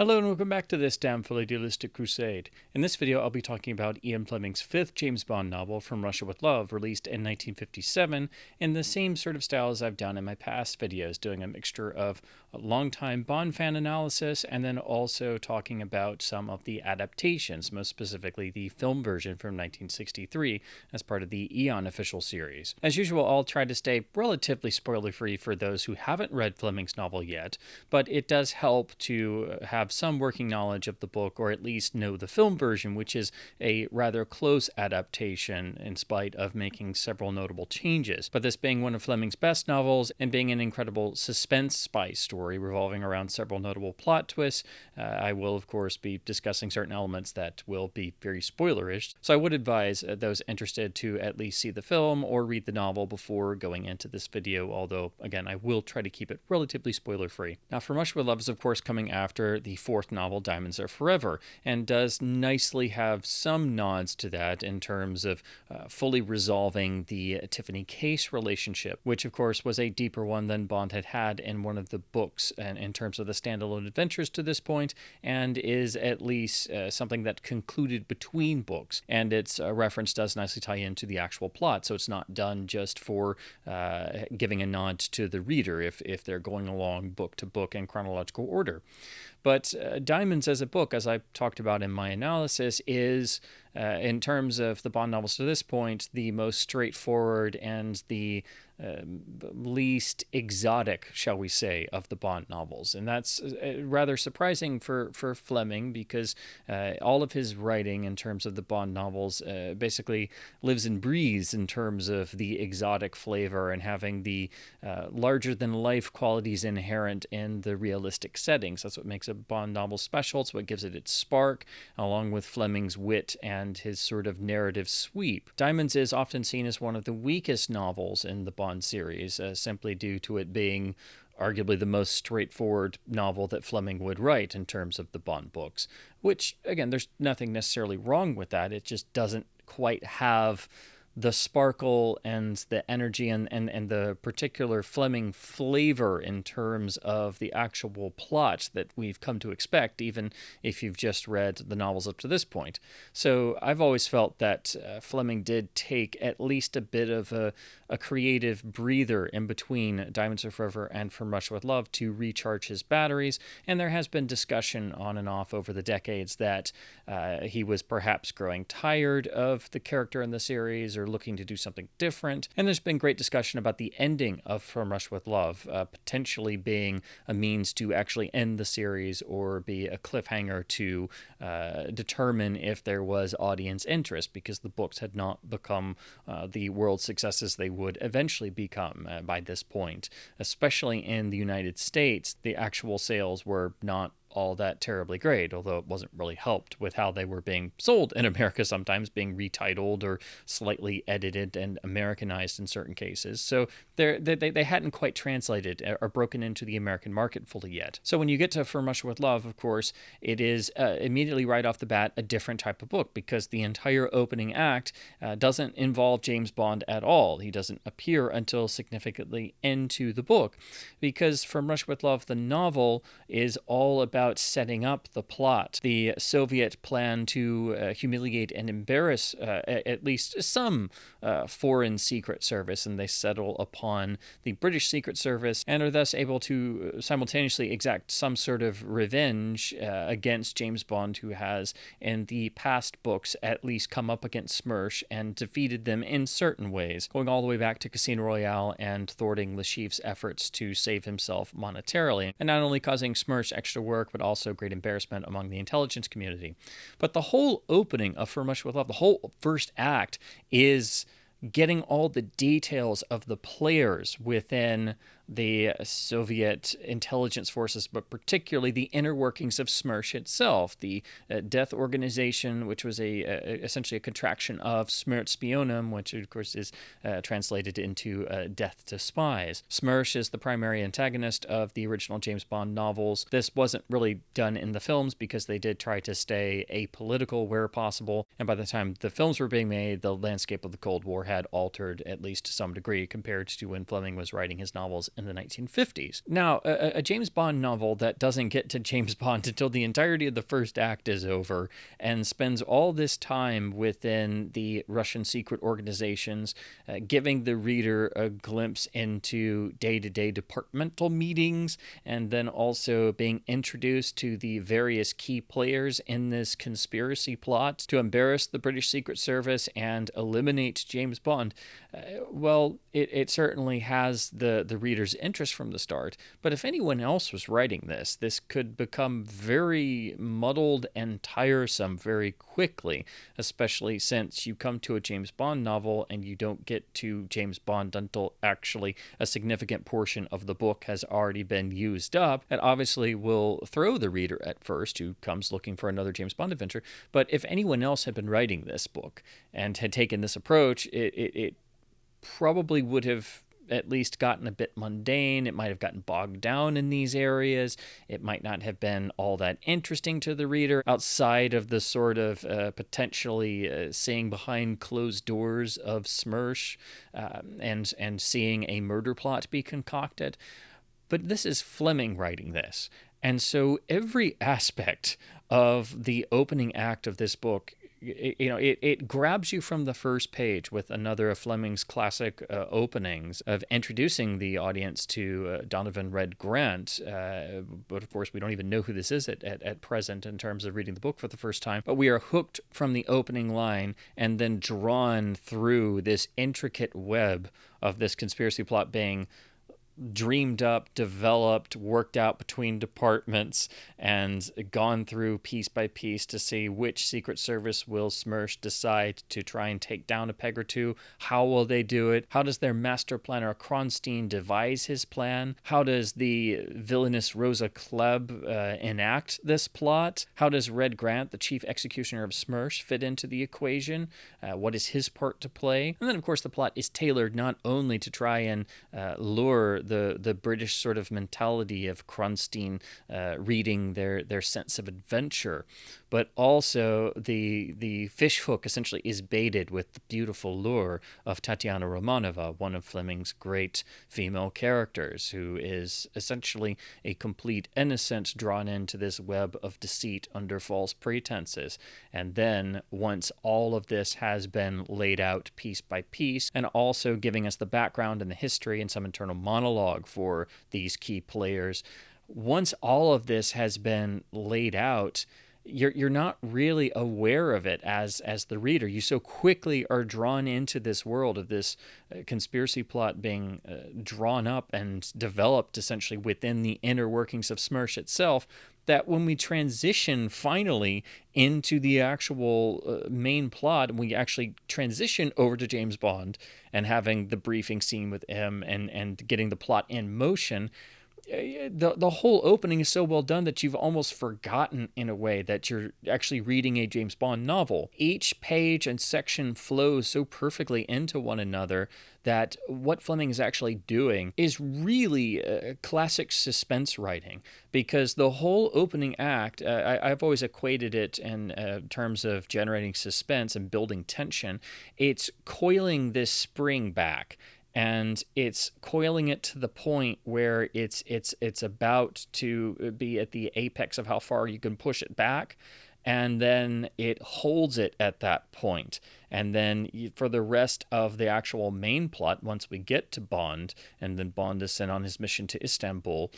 Hello and welcome back to this damn full idealistic crusade. In this video I'll be talking about Ian Fleming's fifth James Bond novel, From Russia with Love, released in 1957, in the same sort of style as I've done in my past videos, doing a mixture of a long-time Bond fan analysis and then also talking about some of the adaptations, most specifically the film version from 1963 as part of the Eon official series. As usual, I'll try to stay relatively spoiler-free for those who haven't read Fleming's novel yet, but it does help to have some working knowledge of the book, or at least know the film version, which is a rather close adaptation in spite of making several notable changes. But this being one of Fleming's best novels and being an incredible suspense spy story revolving around several notable plot twists, I will of course be discussing certain elements that will be very spoilerish. So I would advise those interested to at least see the film or read the novel before going into this video, although again I will try to keep it relatively spoiler free. Now, From Russia with Love is of course coming after the fourth novel, Diamonds Are Forever, and does nicely have some nods to that in terms of fully resolving the Tiffany Case relationship, which of course was a deeper one than Bond had had in one of the books and in terms of the standalone adventures to this point, and is at least something that concluded between books, and its reference does nicely tie into the actual plot, so it's not done just for giving a nod to the reader if they're going along book to book in chronological order. But Diamonds as a book, as I talked about in my analysis, is, in terms of the Bond novels to this point, the most straightforward and the least exotic, shall we say, of the Bond novels. And that's rather surprising for Fleming, because all of his writing in terms of the Bond novels basically lives and breathes in terms of the exotic flavor and having the larger-than-life qualities inherent in the realistic settings. That's what makes a Bond novel special. It's what gives it its spark, along with Fleming's wit and his sort of narrative sweep. Diamonds is often seen as one of the weakest novels in the Bond series, simply due to it being arguably the most straightforward novel that Fleming would write in terms of the Bond books, which, again, there's nothing necessarily wrong with that. It just doesn't quite have the sparkle and the energy and the particular Fleming flavor in terms of the actual plot that we've come to expect, even if you've just read the novels up to this point. So I've always felt that Fleming did take at least a bit of a creative breather in between Diamonds Are Forever and From Russia with Love to recharge his batteries, and there has been discussion on and off over the decades that he was perhaps growing tired of the character in the series or looking to do something different. And there's been great discussion about the ending of From Russia with Love potentially being a means to actually end the series or be a cliffhanger to determine if there was audience interest, because the books had not become the world successes they would eventually become by this point. Especially in the United States, the actual sales were not all that terribly great, although it wasn't really helped with how they were being sold in America, sometimes being retitled or slightly edited and Americanized in certain cases. So they hadn't quite translated or broken into the American market fully yet. So when you get to From Russia with Love, of course, it is immediately right off the bat a different type of book, because the entire opening act doesn't involve James Bond at all. He doesn't appear until significantly into the book, because From Russia with Love, the novel, is all about setting up the plot. The Soviet plan to humiliate and embarrass at least some foreign secret service, and they settle upon the British Secret Service and are thus able to simultaneously exact some sort of revenge against James Bond, who has in the past books at least come up against Smersh and defeated them in certain ways, going all the way back to Casino Royale and thwarting Le Chiffre's efforts to save himself monetarily, and not only causing Smersh extra work, but also great embarrassment among the intelligence community. But the whole opening of From Russia with Love, the whole first act, is getting all the details of the players within the Soviet intelligence forces, but particularly the inner workings of Smersh itself, the Death Organization, which was essentially a contraction of Smert Spionum, which of course is translated into Death to Spies. Smersh is the primary antagonist of the original James Bond novels. This wasn't really done in the films because they did try to stay apolitical where possible, and by the time the films were being made, the landscape of the Cold War had altered, at least to some degree, compared to when Fleming was writing his novels in the 1950s. Now, a James Bond novel that doesn't get to James Bond until the entirety of the first act is over and spends all this time within the Russian secret organizations, giving the reader a glimpse into day-to-day departmental meetings, and then also being introduced to the various key players in this conspiracy plot to embarrass the British Secret Service and eliminate James Bond. Well, it certainly has the reader's interest from the start, but if anyone else was writing this could become very muddled and tiresome very quickly, especially since you come to a James Bond novel and you don't get to James Bond until actually a significant portion of the book has already been used up. It obviously will throw the reader at first who comes looking for another James Bond adventure, but if anyone else had been writing this book and had taken this approach, it probably would have at least gotten a bit mundane. It might have gotten bogged down in these areas. It might not have been all that interesting to the reader outside of the sort of potentially seeing behind closed doors of Smersh and seeing a murder plot be concocted. But this is Fleming writing this. And so every aspect of the opening act of this book, it grabs you from the first page with another of Fleming's classic openings of introducing the audience to Donovan Red Grant. But of course, we don't even know who this is at present in terms of reading the book for the first time. But we are hooked from the opening line and then drawn through this intricate web of this conspiracy plot being dreamed up, developed, worked out between departments, and gone through piece by piece to see which Secret Service will Smersh decide to try and take down a peg or two. How will they do it? How does their master planner Kronstein devise his plan? How does the villainous Rosa Klebb enact this plot? How does Red Grant, the chief executioner of Smersh, fit into the equation? What is his part to play? And then, of course, the plot is tailored not only to try and lure the British sort of mentality of Kronstein reading their sense of adventure, but also the fishhook essentially is baited with the beautiful lure of Tatiana Romanova, one of Fleming's great female characters, who is essentially a complete innocent drawn into this web of deceit under false pretenses. And then once all of this has been laid out piece by piece, and also giving us the background and the history and some internal monologue for these key players, once all of this has been laid out, you're not really aware of it as the reader. You so quickly are drawn into this world of this conspiracy plot being drawn up and developed essentially within the inner workings of Smersh itself, that when we transition finally into the actual main plot, and we actually transition over to James Bond and having the briefing scene with him and getting the plot in motion, the whole opening is so well done that you've almost forgotten in a way that you're actually reading a James Bond novel. Each page and section flows so perfectly into one another that what Fleming is actually doing is really classic suspense writing, because the whole opening act, I've always equated it in terms of generating suspense and building tension. It's coiling this spring back, and it's coiling it to the point where it's about to be at the apex of how far you can push it back, and then it holds it at that point. And then for the rest of the actual main plot, once we get to Bond, and then Bond is sent on his mission to Istanbul,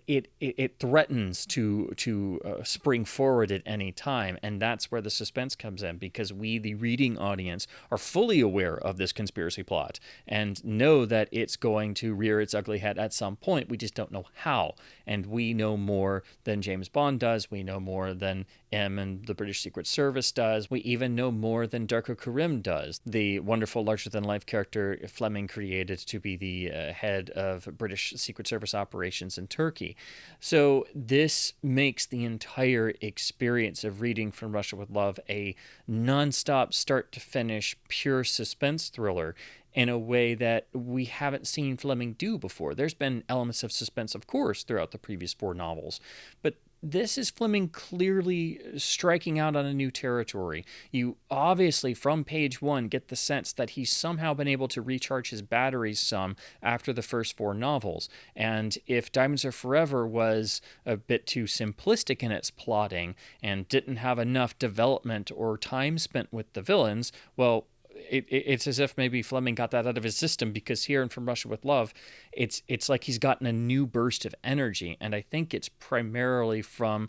it threatens to spring forward at any time, and that's where the suspense comes in, because we, the reading audience, are fully aware of this conspiracy plot and know that it's going to rear its ugly head at some point. We just don't know how, and we know more than James Bond does. We know more than M and the British Secret Service does. We even know more than Darko Kerim does, the wonderful larger-than-life character Fleming created to be the head of British Secret Service operations in Turkey. So this makes the entire experience of reading From Russia with Love a nonstop, start-to-finish, pure suspense thriller in a way that we haven't seen Fleming do before. There's been elements of suspense, of course, throughout the previous four novels, but this is Fleming clearly striking out on a new territory. You obviously, from page 1, get the sense that he's somehow been able to recharge his batteries some after the first 4 novels. And if Diamonds Are Forever was a bit too simplistic in its plotting and didn't have enough development or time spent with the villains, well, it's as if maybe Fleming got that out of his system, because here in From Russia with Love, it's like he's gotten a new burst of energy. And I think it's primarily from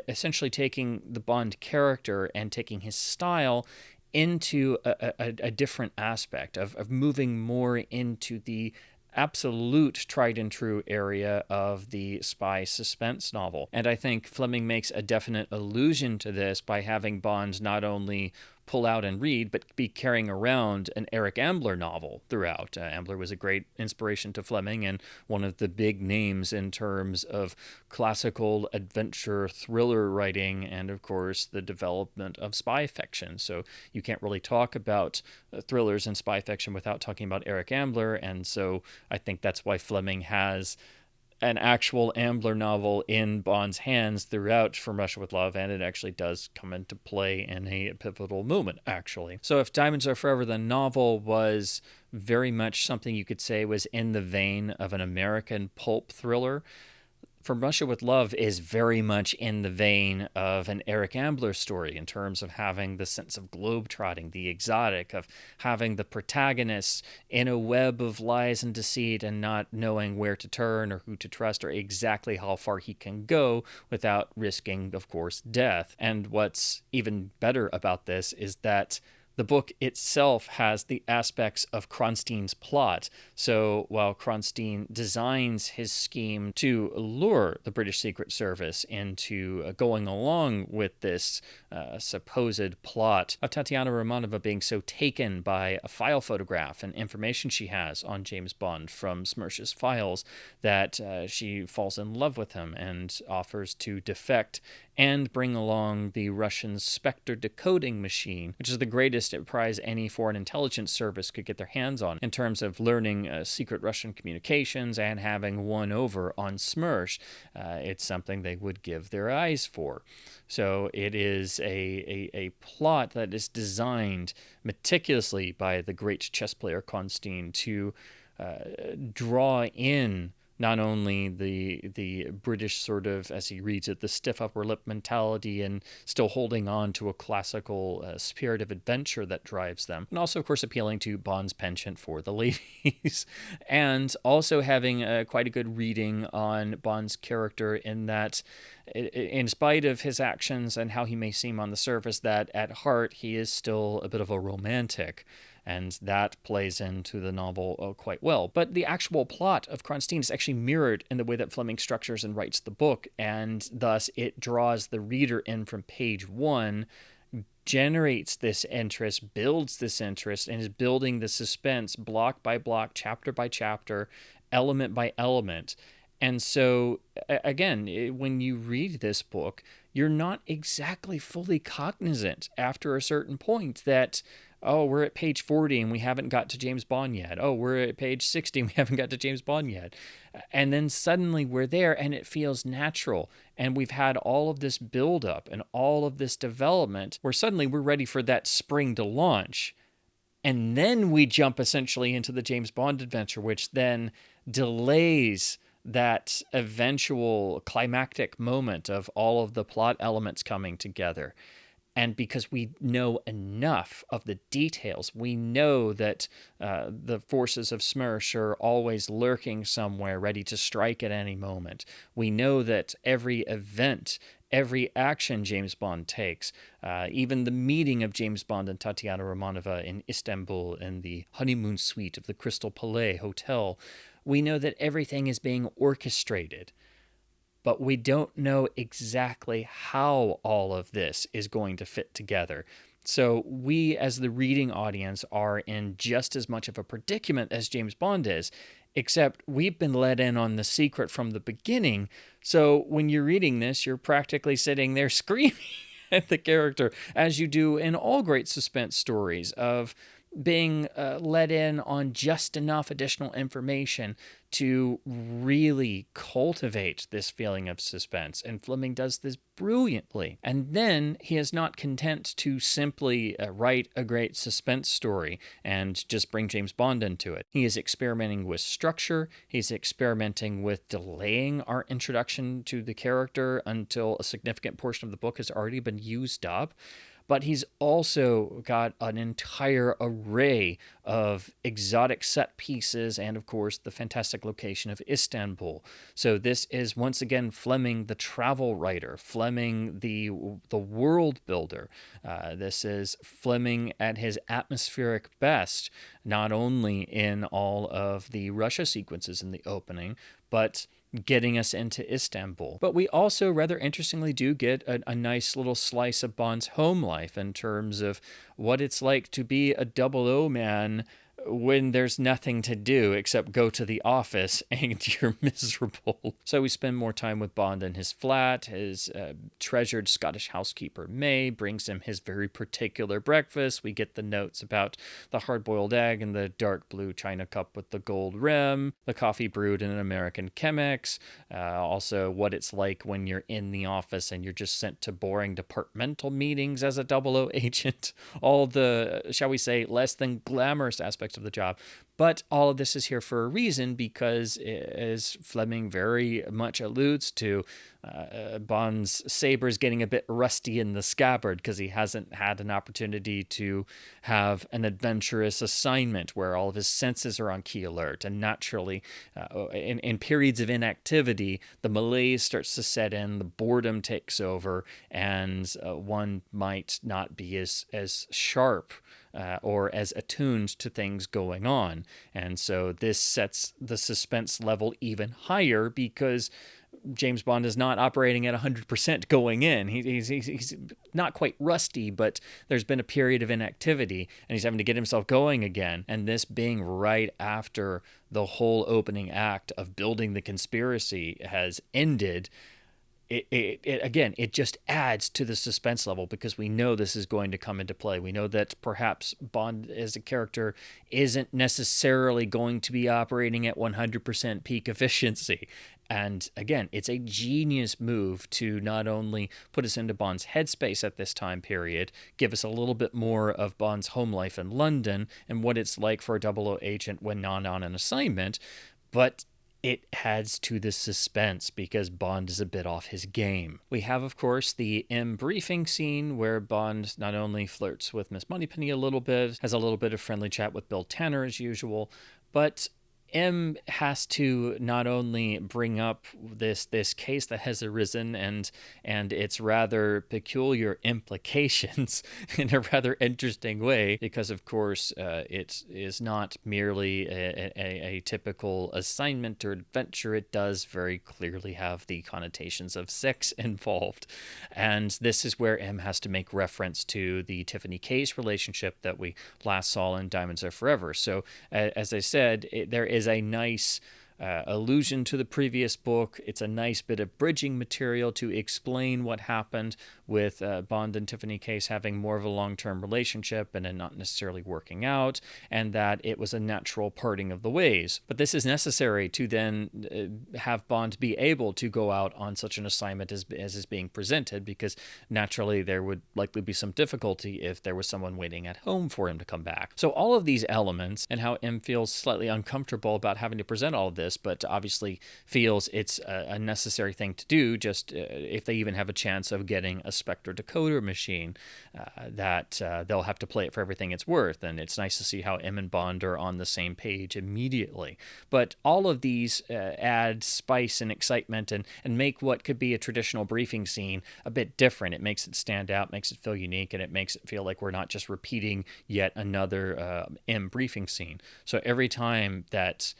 essentially taking the Bond character and taking his style into a different aspect of moving more into the absolute tried and true area of the spy suspense novel. And I think Fleming makes a definite allusion to this by having Bond not only pull out and read, but be carrying around an Eric Ambler novel throughout. Ambler was a great inspiration to Fleming and one of the big names in terms of classical adventure thriller writing and, of course, the development of spy fiction. So you can't really talk about thrillers and spy fiction without talking about Eric Ambler, and so I think that's why Fleming has an actual Ambler novel in Bond's hands throughout From Russia with Love, and it actually does come into play in a pivotal moment, actually. So if Diamonds Are Forever, the novel, was very much something you could say was in the vein of an American pulp thriller, From Russia with Love is very much in the vein of an Eric Ambler story in terms of having the sense of globetrotting, the exotic, of having the protagonist in a web of lies and deceit and not knowing where to turn or who to trust or exactly how far he can go without risking, of course, death. And what's even better about this is that the book itself has the aspects of Kronstein's plot. So while Kronstein designs his scheme to lure the British Secret Service into going along with this supposed plot of Tatiana Romanova being so taken by a file photograph and information she has on James Bond from Smersh's files that she falls in love with him and offers to defect and bring along the Russian Spectre decoding machine, which is the greatest prize any foreign intelligence service could get their hands on in terms of learning secret Russian communications and having one over on Smersh. It's something they would give their eyes for. So it is a plot that is designed meticulously by the great chess player Kronstein to draw in not only the British sort of, as he reads it, the stiff upper lip mentality and still holding on to a classical spirit of adventure that drives them, and also, of course, appealing to Bond's penchant for the ladies, and also having quite a good reading on Bond's character in that, in spite of his actions and how he may seem on the surface, that at heart he is still a bit of a romantic. And that plays into the novel quite well. But the actual plot of Kronstein is actually mirrored in the way that Fleming structures and writes the book, and thus it draws the reader in from page 1, generates this interest, builds this interest, and is building the suspense block by block, chapter by chapter, element by element. And so, again, when you read this book, you're not exactly fully cognizant after a certain point that, oh, we're at page 40 and we haven't got to James Bond yet. Oh, we're at page 60 and we haven't got to James Bond yet. And then suddenly we're there and it feels natural. And we've had all of this buildup and all of this development where suddenly we're ready for that spring to launch. And then we jump essentially into the James Bond adventure, which then delays that eventual climactic moment of all of the plot elements coming together. And because we know enough of the details, we know that the forces of Smersh are always lurking somewhere, ready to strike at any moment. We know that every event, every action James Bond takes, even the meeting of James Bond and Tatiana Romanova in Istanbul in the honeymoon suite of the Crystal Palais Hotel, we know that everything is being orchestrated. But we don't know exactly how all of this is going to fit together. So we, as the reading audience, are in just as much of a predicament as James Bond is, except we've been let in on the secret from the beginning. So when you're reading this, you're practically sitting there screaming at the character, as you do in all great suspense stories, of being let in on just enough additional information to really cultivate this feeling of suspense, and Fleming does this brilliantly. And then he is not content to simply write a great suspense story and just bring James Bond into it. He is experimenting with structure, he's experimenting with delaying our introduction to the character until a significant portion of the book has already been used up. But he's also got an entire array of exotic set pieces and, of course, the fantastic location of Istanbul. So this is, once again, Fleming the travel writer, Fleming the world builder. This is Fleming at his atmospheric best, not only in all of the Russia sequences in the opening, but getting us into Istanbul. But we also, rather interestingly, do get a nice little slice of Bond's home life in terms of what it's like to be a 00 man when there's nothing to do except go to the office and you're miserable. So we spend more time with Bond in his flat. His treasured Scottish housekeeper May brings him his very particular breakfast. We get the notes about the hard-boiled egg and the dark blue china cup with the gold rim, the coffee brewed in an American Chemex, also what it's like when you're in the office and you're just sent to boring departmental meetings as a 00 agent, all the, shall we say, less than glamorous aspects of the job. But all of this is here for a reason, because, as Fleming very much alludes to, Bond's saber is getting a bit rusty in the scabbard because he hasn't had an opportunity to have an adventurous assignment where all of his senses are on key alert. And naturally, in periods of inactivity, the malaise starts to set in, the boredom takes over, and one might not be as sharp or as attuned to things going on. And so this sets the suspense level even higher because James Bond is not operating at 100% going in. He's not quite rusty, but there's been a period of inactivity and he's having to get himself going again. And this being right after the whole opening act of building the conspiracy has ended, it just adds to the suspense level because we know this is going to come into play. We know that perhaps Bond as a character isn't necessarily going to be operating at 100% peak efficiency. And again, it's a genius move to not only put us into Bond's headspace at this time period, give us a little bit more of Bond's home life in London and what it's like for a 00 agent when not on an assignment, but it adds to the suspense because Bond is a bit off his game. We have, of course, the M briefing scene where Bond not only flirts with Miss Moneypenny a little bit, has a little bit of friendly chat with Bill Tanner as usual, but M has to not only bring up this case that has arisen and its rather peculiar implications in a rather interesting way, because of course it is not merely a typical assignment or adventure. It does very clearly have the connotations of sex involved, and this is where M has to make reference to the Tiffany Case relationship that we last saw in Diamonds Are Forever. So as I said, there is a nice allusion to the previous book. It's a nice bit of bridging material to explain what happened with Bond and Tiffany Case having more of a long-term relationship and it not necessarily working out, and that it was a natural parting of the ways. But this is necessary to then have Bond be able to go out on such an assignment as is being presented, because naturally there would likely be some difficulty if there was someone waiting at home for him to come back. So all of these elements, and how M feels slightly uncomfortable about having to present all of this, but obviously feels it's a necessary thing to do, just if they even have a chance of getting a Spectre decoder machine, that they'll have to play it for everything it's worth. And it's nice to see how M and Bond are on the same page immediately. But all of these add spice and excitement and make what could be a traditional briefing scene a bit different. It makes it stand out, makes it feel unique, and it makes it feel like we're not just repeating yet another M briefing scene. So every time that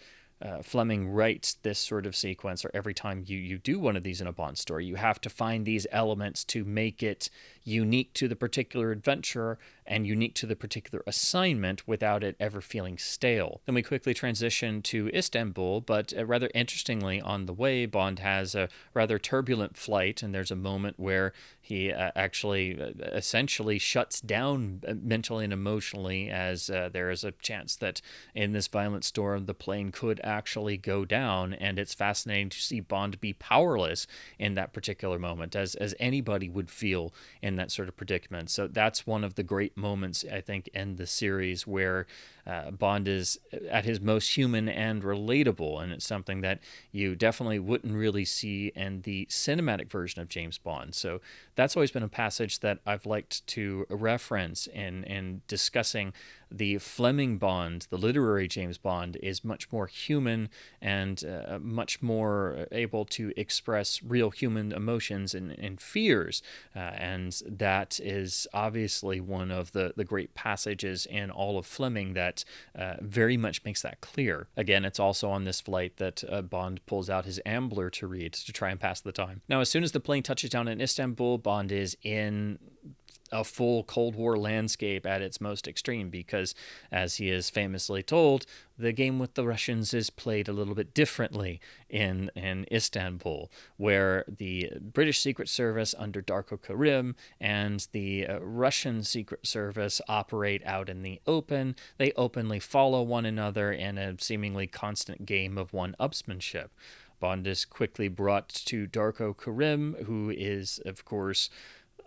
Fleming writes this sort of sequence, or every time you do one of these in a Bond story, you have to find these elements to make it unique to the particular adventure and unique to the particular assignment without it ever feeling stale. Then we quickly transition to Istanbul, but rather interestingly, on the way, Bond has a rather turbulent flight, and there's a moment where he actually essentially shuts down mentally and emotionally, as there is a chance that in this violent storm the plane could actually go down, and it's fascinating to see Bond be powerless in that particular moment, as anybody would feel in that sort of predicament. So that's one of the great moments, I think, in the series where Bond is at his most human and relatable, and it's something that you definitely wouldn't really see in the cinematic version of James Bond. So that's always been a passage that I've liked to reference in discussing the Fleming Bond. The literary James Bond is much more human and much more able to express real human emotions and fears, and that is obviously one of the great passages in all of Fleming that very much makes that clear. Again, it's also on this flight that Bond pulls out his Ambler to read to try and pass the time. Now, as soon as the plane touches down in Istanbul, Bond is in a full Cold War landscape at its most extreme, because, as he is famously told, the game with the Russians is played a little bit differently in Istanbul, where the British Secret Service under Darko Kerim and the Russian Secret Service operate out in the open. They openly follow one another in a seemingly constant game of one-upsmanship. Bond is quickly brought to Darko Kerim, who is, of course,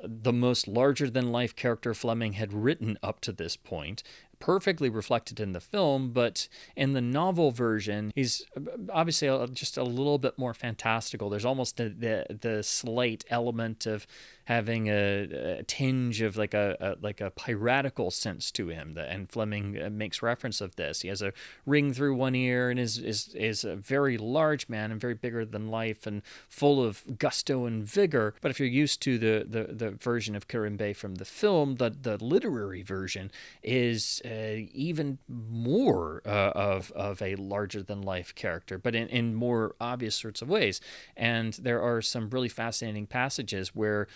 the most larger-than-life character Fleming had written up to this point, perfectly reflected in the film, but in the novel version, he's obviously just a little bit more fantastical. There's almost the slight element of having a tinge of like a piratical sense to him, and Fleming makes reference of this. He has a ring through one ear and is a very large man and very bigger than life and full of gusto and vigor. But if you're used to the version of Kerim Bey from the film, the literary version is even more of a larger-than-life character, but in more obvious sorts of ways. And there are some really fascinating passages where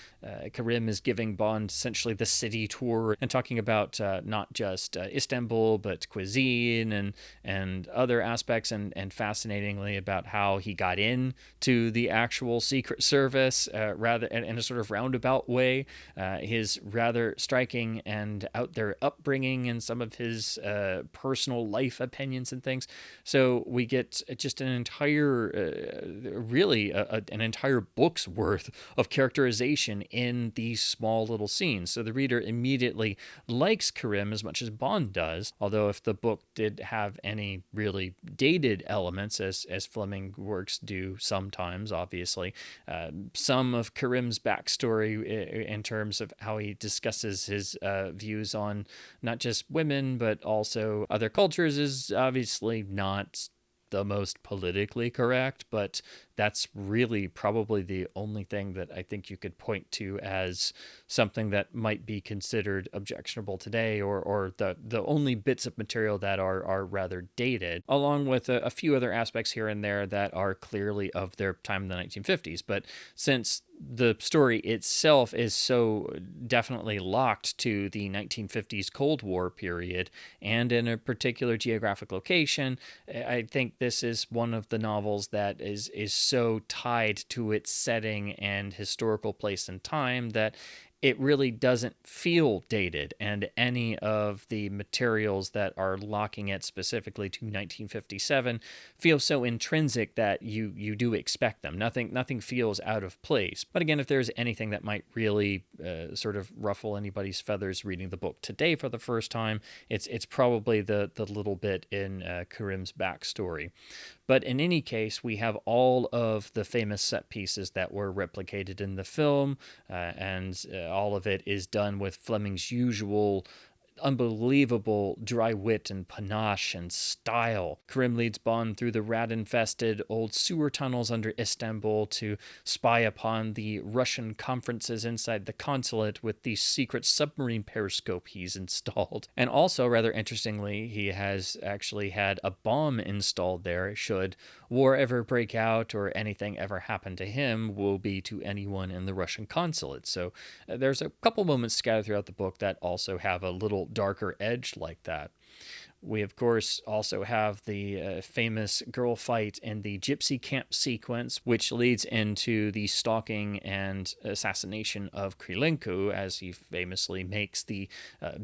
Kerim is giving Bond essentially the city tour and talking about not just Istanbul, but cuisine and other aspects, and fascinatingly about how he got into the actual Secret Service, rather in a sort of roundabout way, his rather striking and out there upbringing and some of his personal life opinions and things. So we get just an entire, really an entire book's worth of characterization in these small little scenes. So the reader immediately likes Kerim as much as Bond does, although if the book did have any really dated elements, as Fleming works do sometimes, obviously, some of Kerim's backstory in terms of how he discusses his views on not just women, but also other cultures is obviously not the most politically correct, but that's really probably the only thing that I think you could point to as something that might be considered objectionable today, or the only bits of material that are rather dated, along with a few other aspects here and there that are clearly of their time in the 1950s. But since the story itself is so definitely locked to the 1950s Cold War period and in a particular geographic location, I think this is one of the novels that is so tied to its setting and historical place and time that it really doesn't feel dated, and any of the materials that are locking it specifically to 1957 feel so intrinsic that you do expect them. Nothing feels out of place. But again, if there's anything that might really sort of ruffle anybody's feathers reading the book today for the first time, it's probably the little bit in Kerim's backstory. But in any case, we have all of the famous set pieces that were replicated in the film, and all of it is done with Fleming's usual unbelievable dry wit and panache and style. Kerim leads Bond through the rat-infested old sewer tunnels under Istanbul to spy upon the Russian conferences inside the consulate with the secret submarine periscope he's installed. And also, rather interestingly, he has actually had a bomb installed there should war ever break out or anything ever happen to him, will be to anyone in the Russian consulate. So there's a couple moments scattered throughout the book that also have a little darker edge like that. We, of course, also have the famous girl fight in the gypsy camp sequence, which leads into the stalking and assassination of Krylenko, as he famously makes the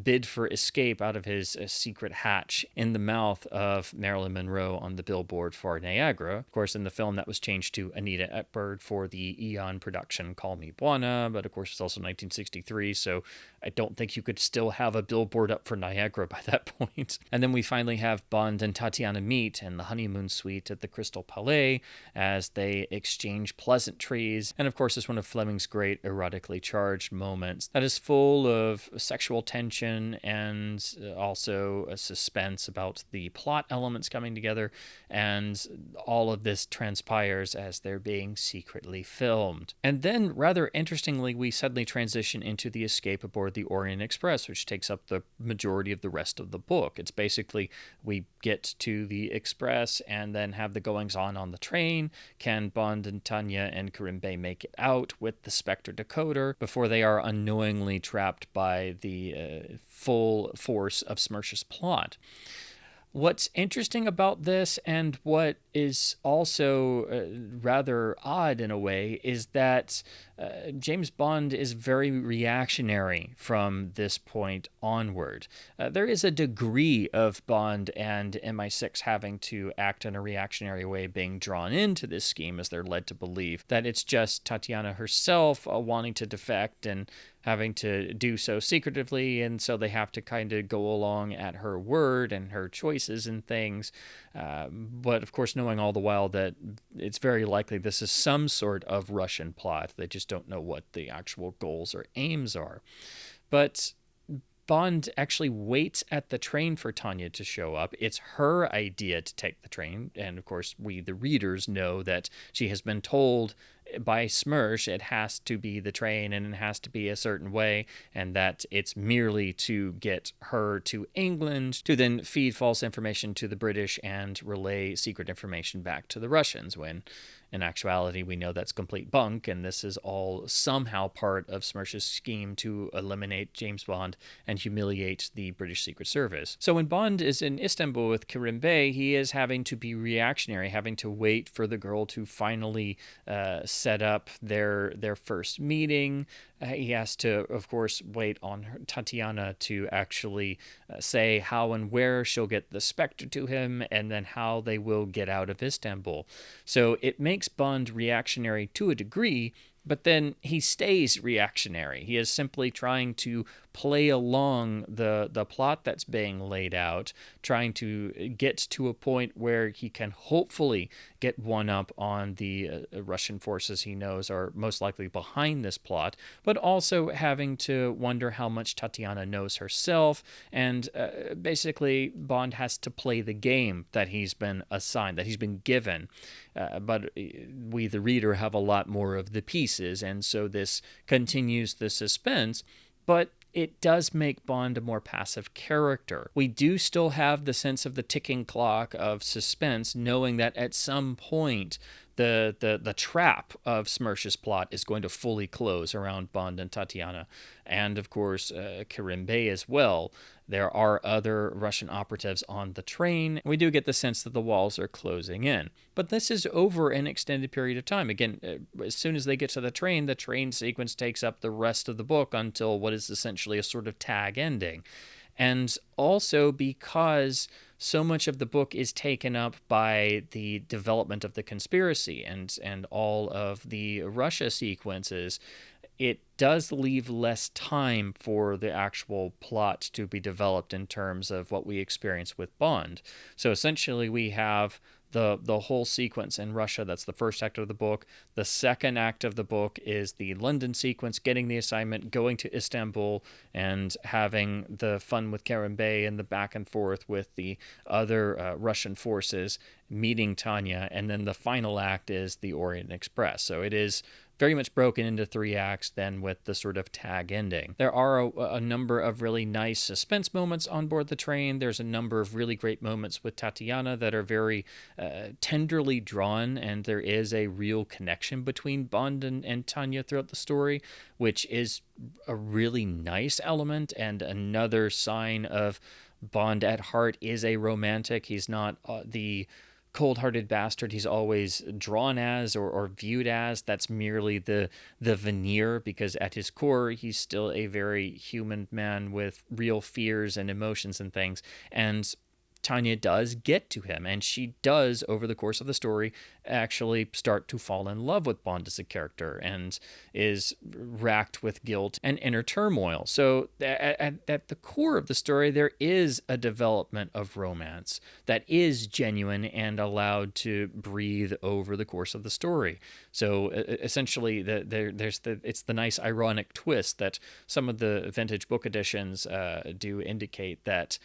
bid for escape out of his secret hatch in the mouth of Marilyn Monroe on the billboard for Niagara. Of course, in the film, that was changed to Anita Ekberg for the Eon production Call Me Buona, but of course, it's also 1963, so I don't think you could still have a billboard up for Niagara by that point. And then we finally have Bond and Tatiana meet in the honeymoon suite at the Crystal Palais as they exchange pleasantries. And of course, it's one of Fleming's great erotically charged moments that is full of sexual tension and also a suspense about the plot elements coming together. And all of this transpires as they're being secretly filmed. And then, rather interestingly, we suddenly transition into the escape aboard the Orient Express, which takes up the majority of the rest of the book. It's basically we get to the Express and then have the goings-on the train. Can Bond and Tania and Kerim Bey make it out with the Spectre decoder before they are unknowingly trapped by the full force of Smersh's plot? What's interesting about this, and what is also rather odd in a way, is that James Bond is very reactionary from this point onward. There is a degree of Bond and MI6 having to act in a reactionary way being drawn into this scheme, as they're led to believe that it's just Tatiana herself wanting to defect and having to do so secretively, and so they have to kind of go along at her word and her choices and things. But of course, knowing all the while that it's very likely this is some sort of Russian plot. They just don't know what the actual goals or aims are. But Bond actually waits at the train for Tania to show up. It's her idea to take the train. And of course, we, the readers, know that she has been told by Smersh it has to be the train and it has to be a certain way, and that it's merely to get her to England to then feed false information to the British and relay secret information back to the Russians, when in actuality we know that's complete bunk, and this is all somehow part of Smersh's scheme to eliminate James Bond and humiliate the British Secret Service. So when Bond is in Istanbul with Kerim Bey, he is having to be reactionary, having to wait for the girl to finally set up their first meeting. He has to, of course, wait on Tatiana to actually say how and where she'll get the Spectre to him, and then how they will get out of Istanbul. So it makes Bond reactionary to a degree, but then he stays reactionary. He is simply trying to play along the plot that's being laid out, trying to get to a point where he can hopefully get one up on the Russian forces he knows are most likely behind this plot, but also having to wonder how much Tatiana knows herself, and basically Bond has to play the game that he's been assigned, that he's been given, but we, the reader, have a lot more of the pieces, and so this continues the suspense, but it does make Bond a more passive character. We do still have the sense of the ticking clock of suspense, knowing that at some point the trap of Smersh's plot is going to fully close around Bond and Tatiana, and of course Kerim Bey as well. There are other Russian operatives on the train. We do get the sense that the walls are closing in. But this is over an extended period of time. Again, as soon as they get to the train sequence takes up the rest of the book until what is essentially a sort of tag ending. And also because so much of the book is taken up by the development of the conspiracy and all of the Russia sequences, it does leave less time for the actual plot to be developed in terms of what we experience with Bond. So essentially we have the whole sequence in Russia. That's the first act of the book. The second act of the book is the London sequence, getting the assignment, going to Istanbul, and having the fun with Kerim Bey and the back and forth with the other Russian forces, meeting Tania, and then the final act is the Orient Express. So it is very much broken into 3 acts, then with the sort of tag ending. There are a number of really nice suspense moments on board the train. There's a number of really great moments with Tatiana that are very tenderly drawn, and there is a real connection between Bond and Tania throughout the story, which is a really nice element and another sign of Bond at heart is a romantic. He's not the cold-hearted bastard he's always drawn as or viewed as. That's merely the veneer, because at his core he's still a very human man with real fears and emotions and things. And Tania does get to him, and she does, over the course of the story, actually start to fall in love with Bond as a character and is racked with guilt and inner turmoil. So at the core of the story, there is a development of romance that is genuine and allowed to breathe over the course of the story. So essentially, it's the nice ironic twist that some of the vintage book editions do indicate that,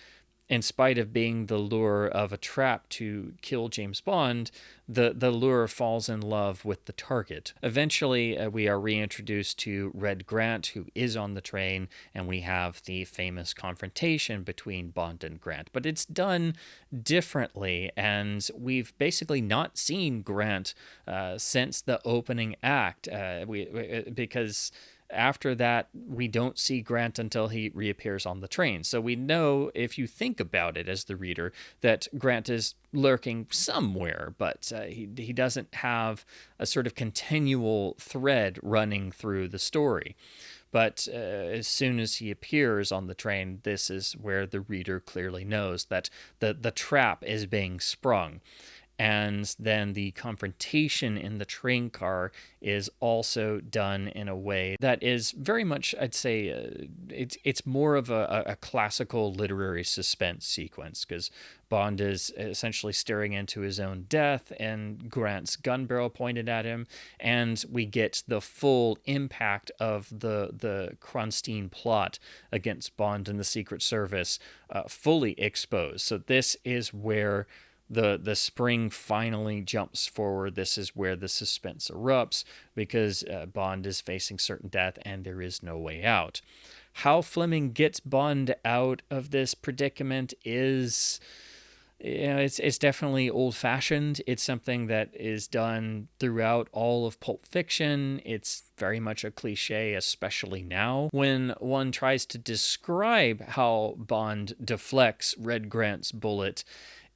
in spite of being the lure of a trap to kill James Bond, the lure falls in love with the target. Eventually, we are reintroduced to Red Grant, who is on the train, and we have the famous confrontation between Bond and Grant. But it's done differently, and we've basically not seen Grant since the opening act, because after that, we don't see Grant until he reappears on the train. So we know, if you think about it as the reader, that Grant is lurking somewhere, but he doesn't have a sort of continual thread running through the story. But as soon as he appears on the train, this is where the reader clearly knows that the trap is being sprung. And then the confrontation in the train car is also done in a way that is very much, I'd say, it's more of a classical literary suspense sequence, because Bond is essentially staring into his own death and Grant's gun barrel pointed at him, and we get the full impact of the Kronstein plot against Bond and the Secret Service fully exposed. So this is where the spring finally jumps forward. This is where the suspense erupts, because Bond is facing certain death and there is no way out. How Fleming gets Bond out of this predicament is, it's definitely old-fashioned. It's something that is done throughout all of Pulp Fiction. It's very much a cliche, especially now. When one tries to describe how Bond deflects Red Grant's bullet,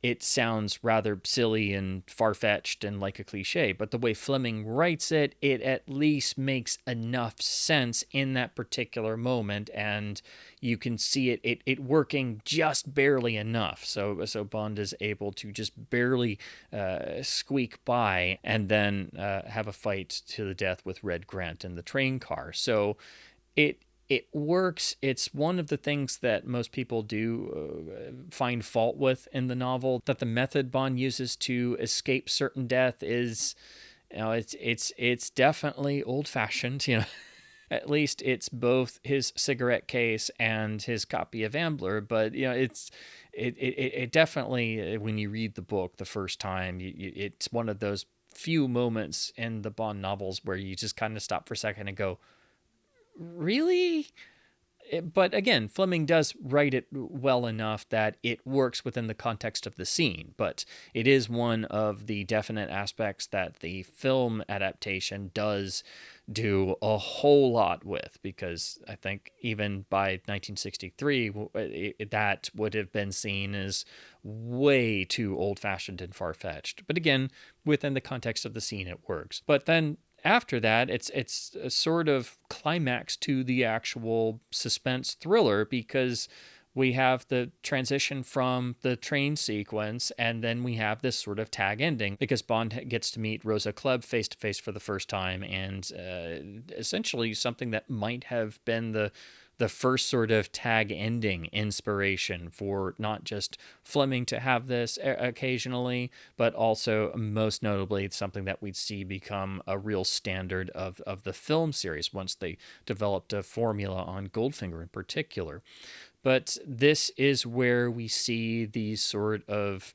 it sounds rather silly and far-fetched and like a cliche, but the way Fleming writes it, it at least makes enough sense in that particular moment, and you can see it working just barely enough. So Bond is able to just barely squeak by and then have a fight to the death with Red Grant in the train car. So it works. It's one of the things that most people do find fault with in the novel, that the method Bond uses to escape certain death is, it's definitely old-fashioned, At least it's both his cigarette case and his copy of Ambler, but it definitely, when you read the book the first time, it's one of those few moments in the Bond novels where you just kind of stop for a second and go, really? But again, Fleming does write it well enough that it works within the context of the scene. But it is one of the definite aspects that the film adaptation does do a whole lot with, because I think even by 1963, that would have been seen as way too old-fashioned and far-fetched. But again, within the context of the scene, it works. But then after that, it's a sort of climax to the actual suspense thriller, because we have the transition from the train sequence, and then we have this sort of tag ending, because Bond gets to meet Rosa Klebb face to face for the first time, and essentially something that might have been the first sort of tag ending inspiration for not just Fleming to have this occasionally, but also most notably something that we'd see become a real standard of the film series once they developed a formula on Goldfinger in particular. But this is where we see the sort of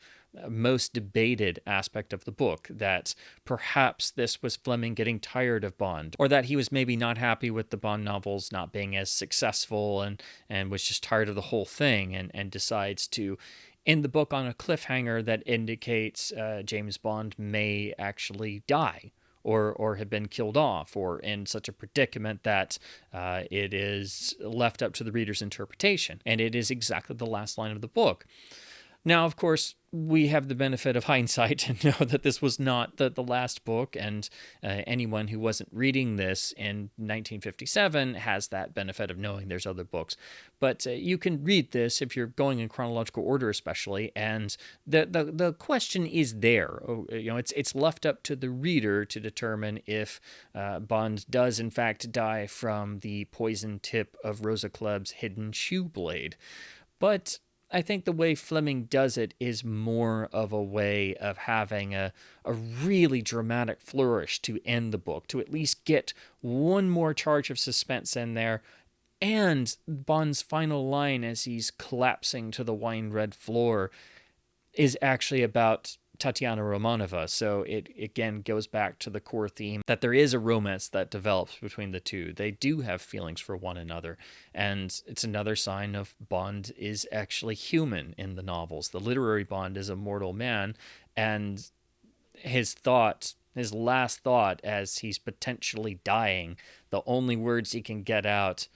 most debated aspect of the book, that perhaps this was Fleming getting tired of Bond, or that he was maybe not happy with the Bond novels not being as successful and was just tired of the whole thing, and decides to end the book on a cliffhanger that indicates James Bond may actually die, or have been killed off, or in such a predicament that it is left up to the reader's interpretation. And it is exactly the last line of the book. Now, of course, we have the benefit of hindsight and know that this was not the last book, and anyone who wasn't reading this in 1957 has that benefit of knowing there's other books. But you can read this if you're going in chronological order, especially, and the question is there. It's left up to the reader to determine if Bond does in fact die from the poison tip of Rosa Kleb's hidden shoe blade. But I think the way Fleming does it is more of a way of having a really dramatic flourish to end the book, to at least get one more charge of suspense in there. And Bond's final line as he's collapsing to the wine-red floor is actually about Tatiana Romanova. So it again goes back to the core theme that there is a romance that develops between the two. They do have feelings for one another, and it's another sign of Bond is actually human in the novels. The literary Bond is a mortal man, and his last thought as he's potentially dying, the only words he can get out,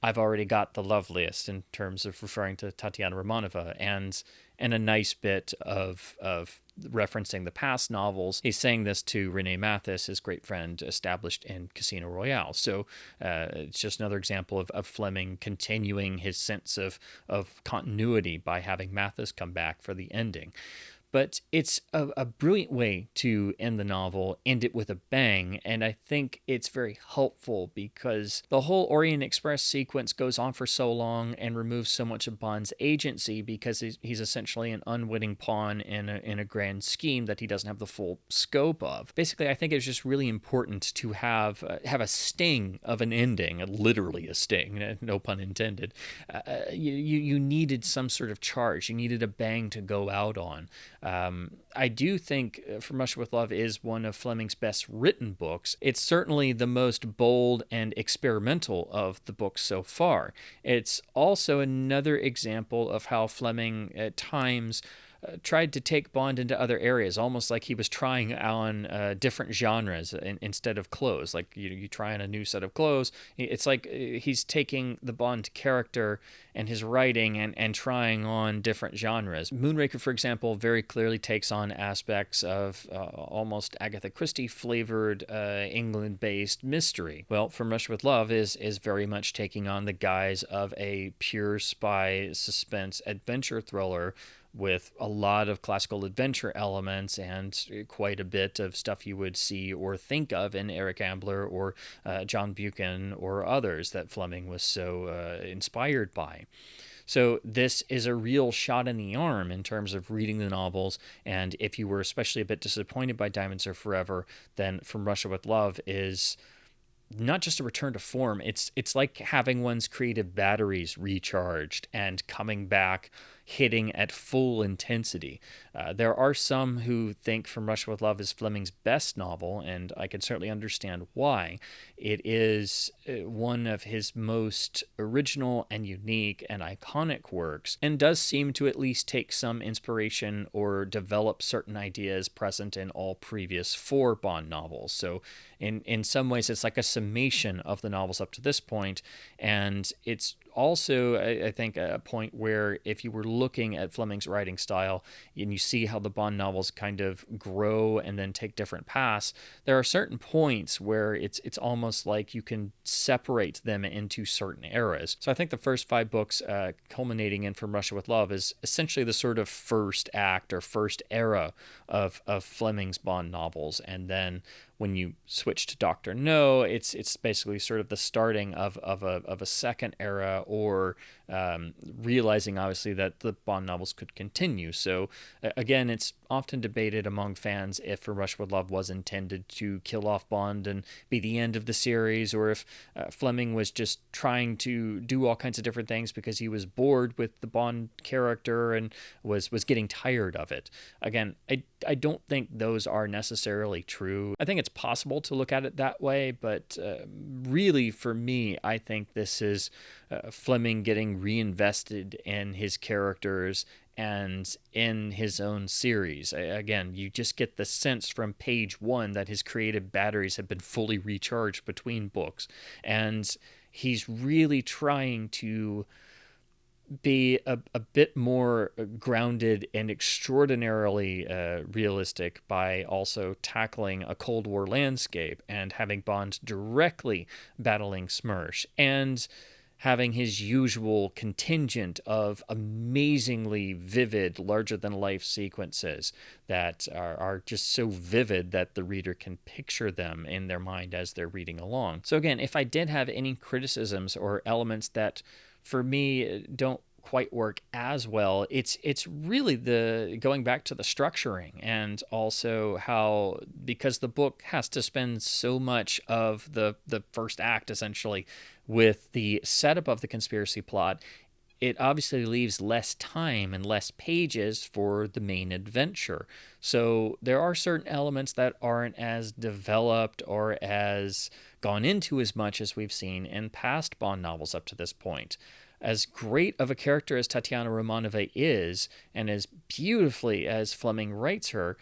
"I've already got the loveliest," in terms of referring to Tatiana Romanova, and a nice bit of referencing the past novels. He's saying this to Rene Mathis, his great friend, established in Casino Royale. So it's just another example of Fleming continuing his sense of continuity by having Mathis come back for the ending. But it's a brilliant way to end the novel, end it with a bang, and I think it's very helpful because the whole Orient Express sequence goes on for so long and removes so much of Bond's agency because he's essentially an unwitting pawn in a grand scheme that he doesn't have the full scope of. Basically, I think it's just really important to have a sting of an ending, literally a sting, no pun intended. You needed some sort of charge. You needed a bang to go out on. I do think From Russia with Love is one of Fleming's best written books. It's certainly the most bold and experimental of the books so far. It's also another example of how Fleming at times tried to take Bond into other areas, almost like he was trying on different genres instead of clothes. Like you try on a new set of clothes. It's like he's taking the Bond character and his writing and trying on different genres. Moonraker, for example, very clearly takes on aspects of almost Agatha Christie flavored England-based mystery. Well, From Russia with Love is very much taking on the guise of a pure spy suspense adventure thriller with a lot of classical adventure elements and quite a bit of stuff you would see or think of in Eric Ambler or John Buchan or others that Fleming was so inspired by. So this is a real shot in the arm in terms of reading the novels, and if you were especially a bit disappointed by Diamonds Are Forever, then From Russia with Love is not just a return to form. It's like having one's creative batteries recharged and coming back hitting at full intensity. There are some who think From Russia with Love is Fleming's best novel, and I can certainly understand why. It is one of his most original and unique and iconic works, and does seem to at least take some inspiration or develop certain ideas present in all previous 4 Bond novels. So in some ways, it's like a summation of the novels up to this point, and it's also, I think, a point where if you were looking at Fleming's writing style and you see how the Bond novels kind of grow and then take different paths, there are certain points where it's almost like you can separate them into certain eras. So I think the first 5 books culminating in From Russia with Love is essentially the sort of first act or first era of Fleming's Bond novels, and then when you switch to Dr. No, it's basically sort of the starting of a second era, or realizing obviously that the Bond novels could continue. So again, it's often debated among fans if From Russia with Love was intended to kill off Bond and be the end of the series, or if Fleming was just trying to do all kinds of different things because he was bored with the Bond character and was getting tired of it. Again, I don't think those are necessarily true. I think it's possible to look at it that way, but really for me, I think this is Fleming getting reinvested in his characters and in his own series. Again, you just get the sense from page 1 that his creative batteries have been fully recharged between books, and he's really trying to be a bit more grounded and extraordinarily realistic by also tackling a Cold War landscape and having Bond directly battling Smersh and having his usual contingent of amazingly vivid, larger-than-life sequences that are just so vivid that the reader can picture them in their mind as they're reading along. So again, if I did have any criticisms or elements that for me don't quite work as well, it's really the going back to the structuring, and also how, because the book has to spend so much of the first act essentially with the setup of the conspiracy plot, it obviously leaves less time and less pages for the main adventure. So there are certain elements that aren't as developed or as gone into as much as we've seen in past Bond novels up to this point. As great of a character as Tatiana Romanova is, and as beautifully as Fleming writes her,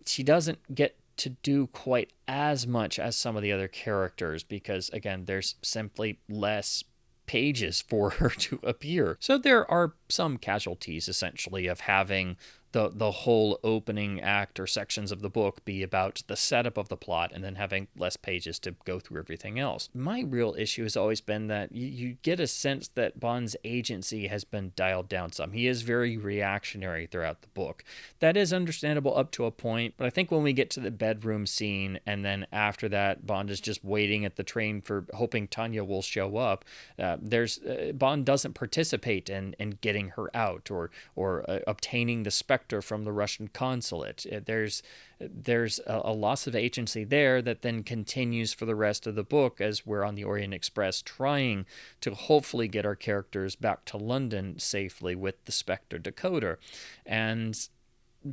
she doesn't get to do quite as much as some of the other characters because, again, there's simply less pages for her to appear. So there are some casualties, essentially, of having the whole opening act or sections of the book be about the setup of the plot and then having less pages to go through everything else. My real issue has always been that you get a sense that Bond's agency has been dialed down some. He is very reactionary throughout the book. That is understandable up to a point, but I think when we get to the bedroom scene and then after that Bond is just waiting at the train for hoping Tania will show up, Bond doesn't participate in getting her out or obtaining the Spectre from the Russian consulate. There's a loss of agency there that then continues for the rest of the book as we're on the Orient Express trying to hopefully get our characters back to London safely with the Spectre decoder. And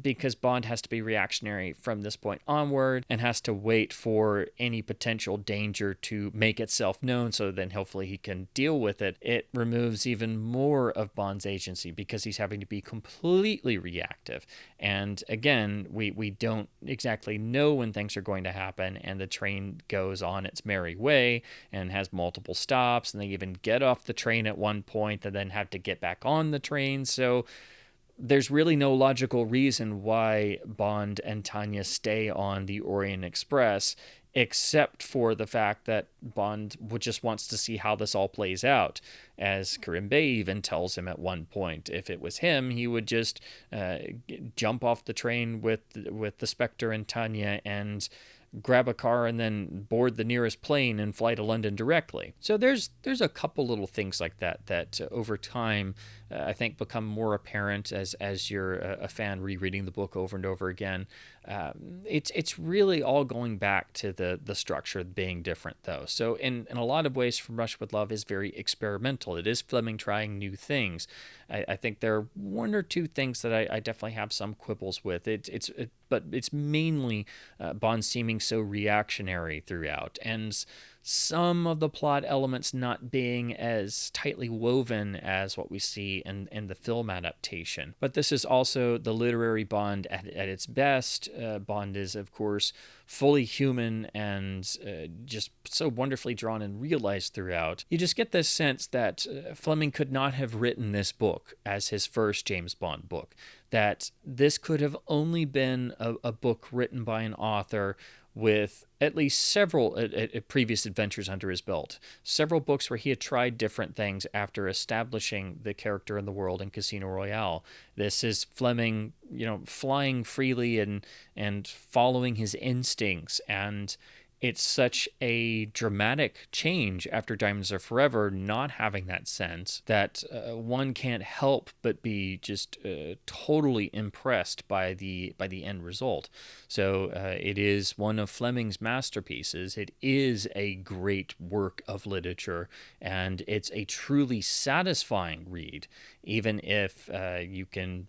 because Bond has to be reactionary from this point onward and has to wait for any potential danger to make itself known so then hopefully he can deal with it, it removes even more of Bond's agency because he's having to be completely reactive. And again, we don't exactly know when things are going to happen, and the train goes on its merry way and has multiple stops, and they even get off the train at one point and then have to get back on the train. So there's really no logical reason why Bond and Tania stay on the Orient Express, except for the fact that Bond just wants to see how this all plays out. As Kerim Bey even tells him at one point, if it was him, he would just jump off the train with the Spectre and Tania and grab a car and then board the nearest plane and fly to London directly. So there's a couple little things like that over time I think become more apparent as you're a fan rereading the book over and over again. It's really all going back to the structure being different, though. So in a lot of ways, From Russia with Love is very experimental. It is Fleming trying new things. I think there are one or two things that I definitely have some quibbles with. But it's mainly Bond seeming so reactionary throughout, and some of the plot elements not being as tightly woven as what we see in the film adaptation. But this is also the literary Bond at its best. Bond is, of course, fully human and just so wonderfully drawn and realized throughout. You just get this sense that Fleming could not have written this book as his first James Bond book, that this could have only been a book written by an author with at least several previous adventures under his belt, several books where he had tried different things after establishing the character in the world in Casino Royale. This is Fleming, flying freely and following his instincts, and it's such a dramatic change after Diamonds Are Forever, not having that sense, that one can't help but be just totally impressed by the end result. So it is one of Fleming's masterpieces. It is a great work of literature, and it's a truly satisfying read, even if you can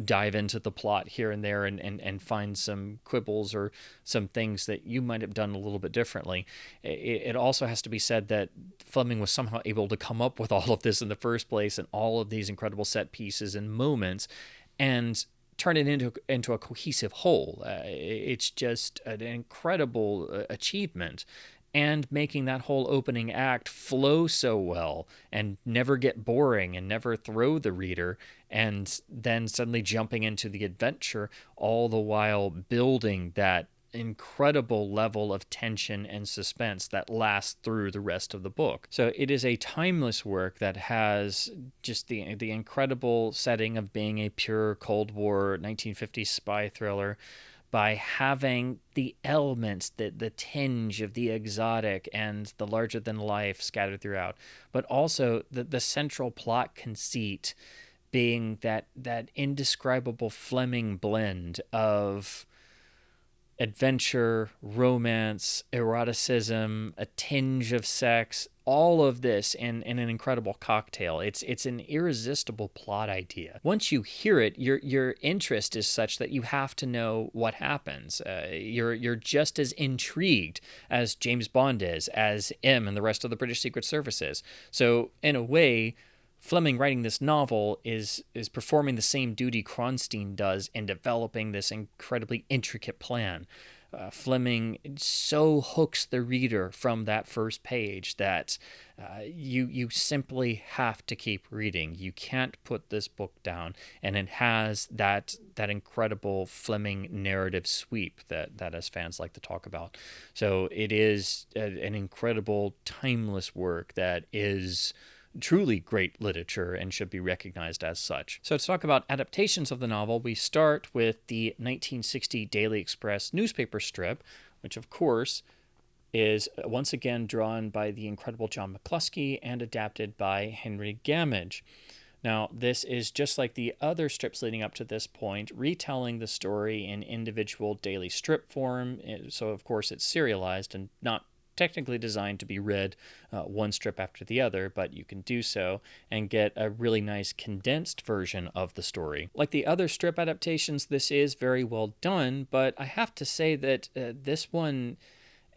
dive into the plot here and there and find some quibbles or some things that you might have done a little bit differently. It also has to be said that Fleming was somehow able to come up with all of this in the first place and all of these incredible set pieces and moments and turn it into a cohesive whole. It's just an incredible achievement. And making that whole opening act flow so well and never get boring and never throw the reader, and then suddenly jumping into the adventure, all the while building that incredible level of tension and suspense that lasts through the rest of the book. So it is a timeless work that has just the incredible setting of being a pure Cold War 1950s spy thriller, by having the elements, the tinge of the exotic and the larger-than-life scattered throughout, but also the central plot conceit being that indescribable Fleming blend of adventure, romance, eroticism, a tinge of sex, all of this in an incredible cocktail. It's an irresistible plot idea. Once you hear it, your interest is such that you have to know what happens. You're just as intrigued as James Bond is, as M and the rest of the British Secret Service is. So in a way, Fleming writing this novel is performing the same duty Kronstein does in developing this incredibly intricate plan. Fleming so hooks the reader from that first page that you simply have to keep reading. You can't put this book down, and it has that incredible Fleming narrative sweep that as fans like to talk about. So it is an incredible, timeless work that is truly great literature and should be recognized as such. So to talk about adaptations of the novel, we start with the 1960 Daily Express newspaper strip, which of course is once again drawn by the incredible John McCluskey and adapted by Henry Gamage. Now, this is just like the other strips leading up to this point, retelling the story in individual daily strip form. So of course it's serialized and not technically designed to be read one strip after the other, but you can do so and get a really nice condensed version of the story. Like the other strip adaptations, this is very well done, but I have to say that this one,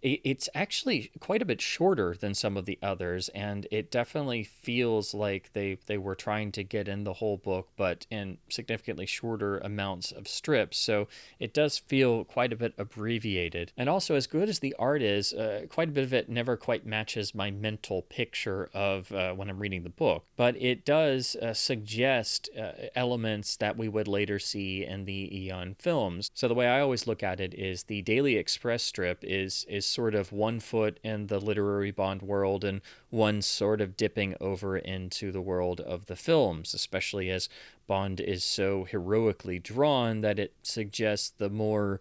it's actually quite a bit shorter than some of the others, and it definitely feels like they were trying to get in the whole book, but in significantly shorter amounts of strips. So it does feel quite a bit abbreviated. And also, as good as the art is, quite a bit of it never quite matches my mental picture of when I'm reading the book. But it does suggest elements that we would later see in the Eon films. So the way I always look at it is the Daily Express strip is sort of one foot in the literary Bond world and one sort of dipping over into the world of the films, especially as Bond is so heroically drawn that it suggests the more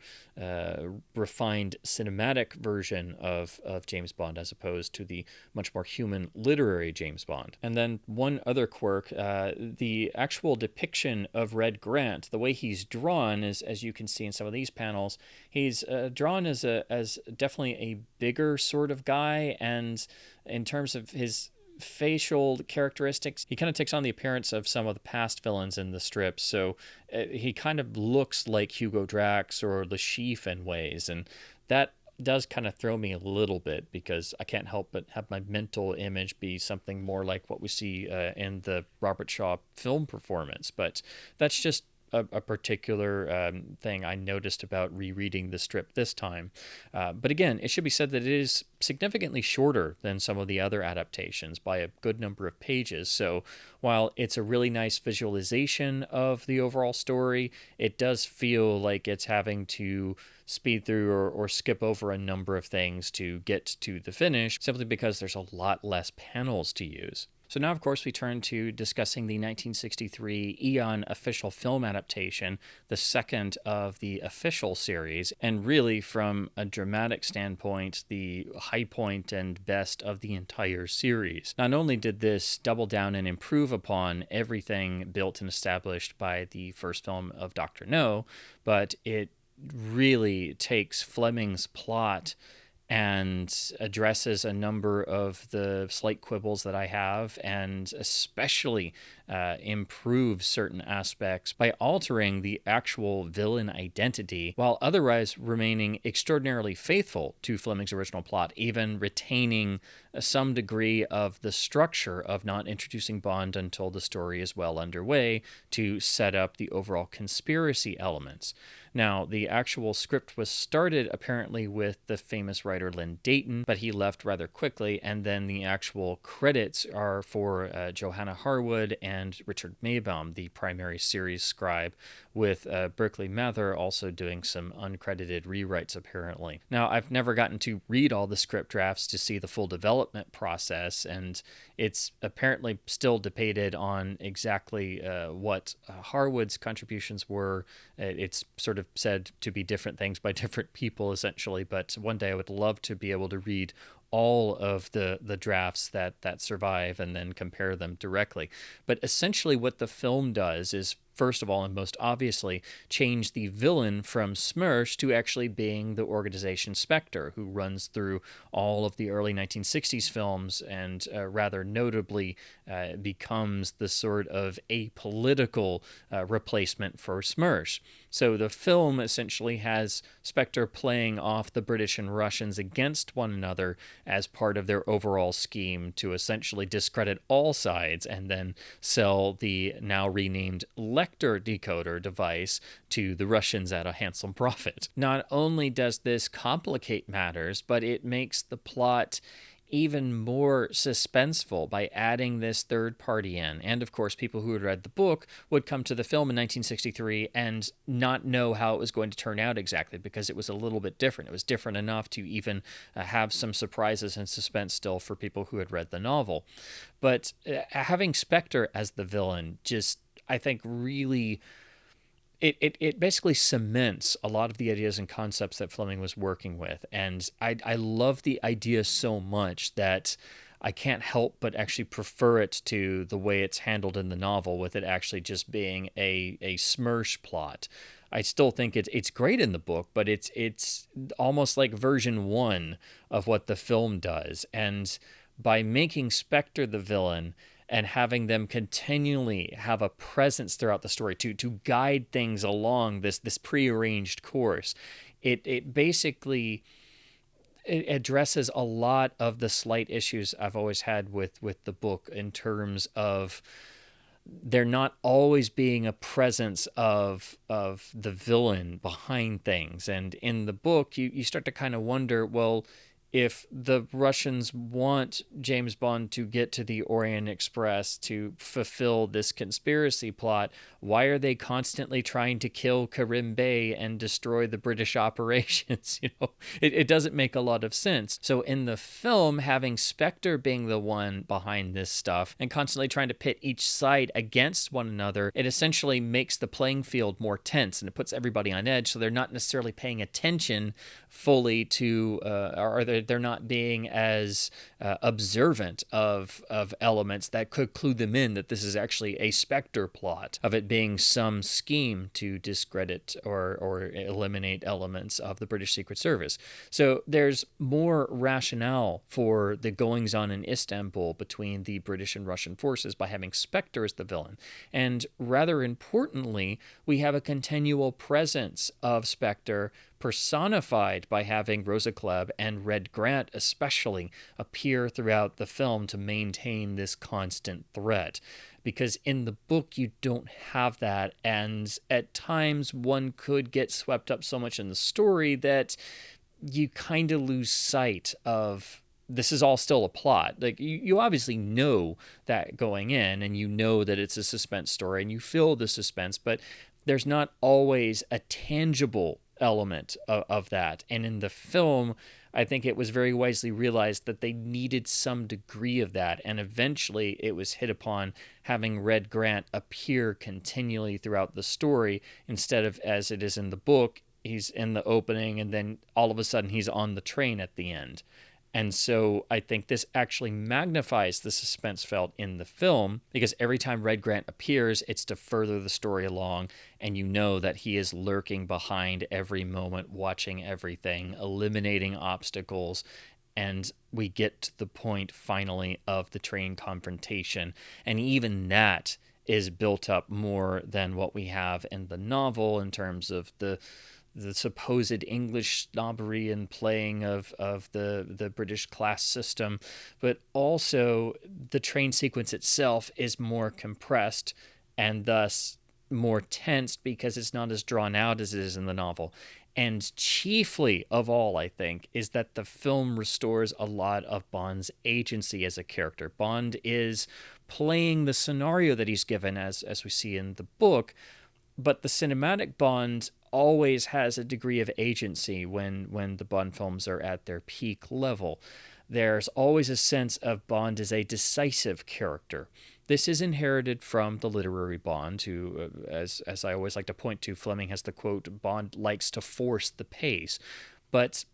refined cinematic version of James Bond as opposed to the much more human literary James Bond. And then one other quirk, the actual depiction of Red Grant, the way he's drawn is, as you can see in some of these panels, he's drawn as definitely a bigger sort of guy, and in terms of his facial characteristics, he kind of takes on the appearance of some of the past villains in the strips. So he kind of looks like Hugo Drax or Le Chiffre in ways, and that does kind of throw me a little bit because I can't help but have my mental image be something more like what we see in the Robert Shaw film performance. But that's just a particular thing I noticed about rereading the strip this time. But again, it should be said that it is significantly shorter than some of the other adaptations by a good number of pages. So while it's a really nice visualization of the overall story, it does feel like it's having to speed through or skip over a number of things to get to the finish, simply because there's a lot less panels to use. So now, of course, we turn to discussing the 1963 Eon official film adaptation, the second of the official series, and really, from a dramatic standpoint, the high point and best of the entire series. Not only did this double down and improve upon everything built and established by the first film of Dr. No, but it really takes Fleming's plot and addresses a number of the slight quibbles that I have, and especially improves certain aspects by altering the actual villain identity while otherwise remaining extraordinarily faithful to Fleming's original plot, even retaining some degree of the structure of not introducing Bond until the story is well underway to set up the overall conspiracy elements. Now, the actual script was started apparently with the famous writer Lynn Dayton, but he left rather quickly, and then the actual credits are for Johanna Harwood and Richard Maybaum, the primary series scribe, with Berkeley Mather also doing some uncredited rewrites apparently. Now, I've never gotten to read all the script drafts to see the full development process, and it's apparently still debated on exactly what Harwood's contributions were. It's sort of said to be different things by different people, essentially, but one day I would love to be able to read all of the drafts that survive and then compare them directly. But essentially what the film does is, first of all, and most obviously, change the villain from Smersh to actually being the organization Spectre, who runs through all of the early 1960s films and rather notably becomes the sort of apolitical replacement for Smersh. So the film essentially has Spectre playing off the British and Russians against one another as part of their overall scheme to essentially discredit all sides and then sell the now renamed Lecter decoder device to the Russians at a handsome profit. Not only does this complicate matters, but it makes the plot even more suspenseful by adding this third party in. And of course, people who had read the book would come to the film in 1963 and not know how it was going to turn out exactly, because it was a little bit different. It was different enough to even have some surprises and suspense still for people who had read the novel. But having Spectre as the villain just, I think, really... It basically cements a lot of the ideas and concepts that Fleming was working with. And I love the idea so much that I can't help but actually prefer it to the way it's handled in the novel, with it actually just being a Smersh plot. I still think it's great in the book, but it's almost like version 1 of what the film does. And by making Spectre the villain and having them continually have a presence throughout the story to guide things along this prearranged course, it basically addresses a lot of the slight issues I've always had with the book, in terms of there not always being a presence of the villain behind things. And in the book, you start to kind of wonder, well, if the Russians want James Bond to get to the Orient Express to fulfill this conspiracy plot, why are they constantly trying to kill Kerim Bey and destroy the British operations? It doesn't make a lot of sense. So in the film, having Spectre being the one behind this stuff and constantly trying to pit each side against one another, it essentially makes the playing field more tense, and it puts everybody on edge, so they're not necessarily paying attention fully to, or they're not being as observant of elements that could clue them in that this is actually a Spectre plot, of it being some scheme to discredit or eliminate elements of the British Secret Service. So there's more rationale for the goings-on in Istanbul between the British and Russian forces by having Spectre as the villain. And rather importantly, we have a continual presence of Spectre personified by having Rosa Klebb and Red Grant especially appear throughout the film to maintain this constant threat. Because in the book, you don't have that, and at times one could get swept up so much in the story that you kind of lose sight of this is all still a plot. Like, you obviously know that going in, and you know that it's a suspense story, and you feel the suspense, but there's not always a tangible element of that. And in the film, I think it was very wisely realized that they needed some degree of that, and eventually it was hit upon having Red Grant appear continually throughout the story, instead of, as it is in the book, he's in the opening and then all of a sudden he's on the train at the end. And so I think this actually magnifies the suspense felt in the film, because every time Red Grant appears, it's to further the story along, and you know that he is lurking behind every moment, watching everything, eliminating obstacles, and we get to the point finally of the train confrontation. And even that is built up more than what we have in the novel in terms of the supposed English snobbery and playing of the British class system, but also the train sequence itself is more compressed and thus more tense because it's not as drawn out as it is in the novel. And chiefly of all, I think, is that the film restores a lot of Bond's agency as a character. Bond is playing the scenario that he's given, as we see in the book, but the cinematic Bond always has a degree of agency when the Bond films are at their peak level. There's always a sense of Bond as a decisive character. This is inherited from the literary Bond, who, as I always like to point to, Fleming has the quote, "Bond likes to force the pace." But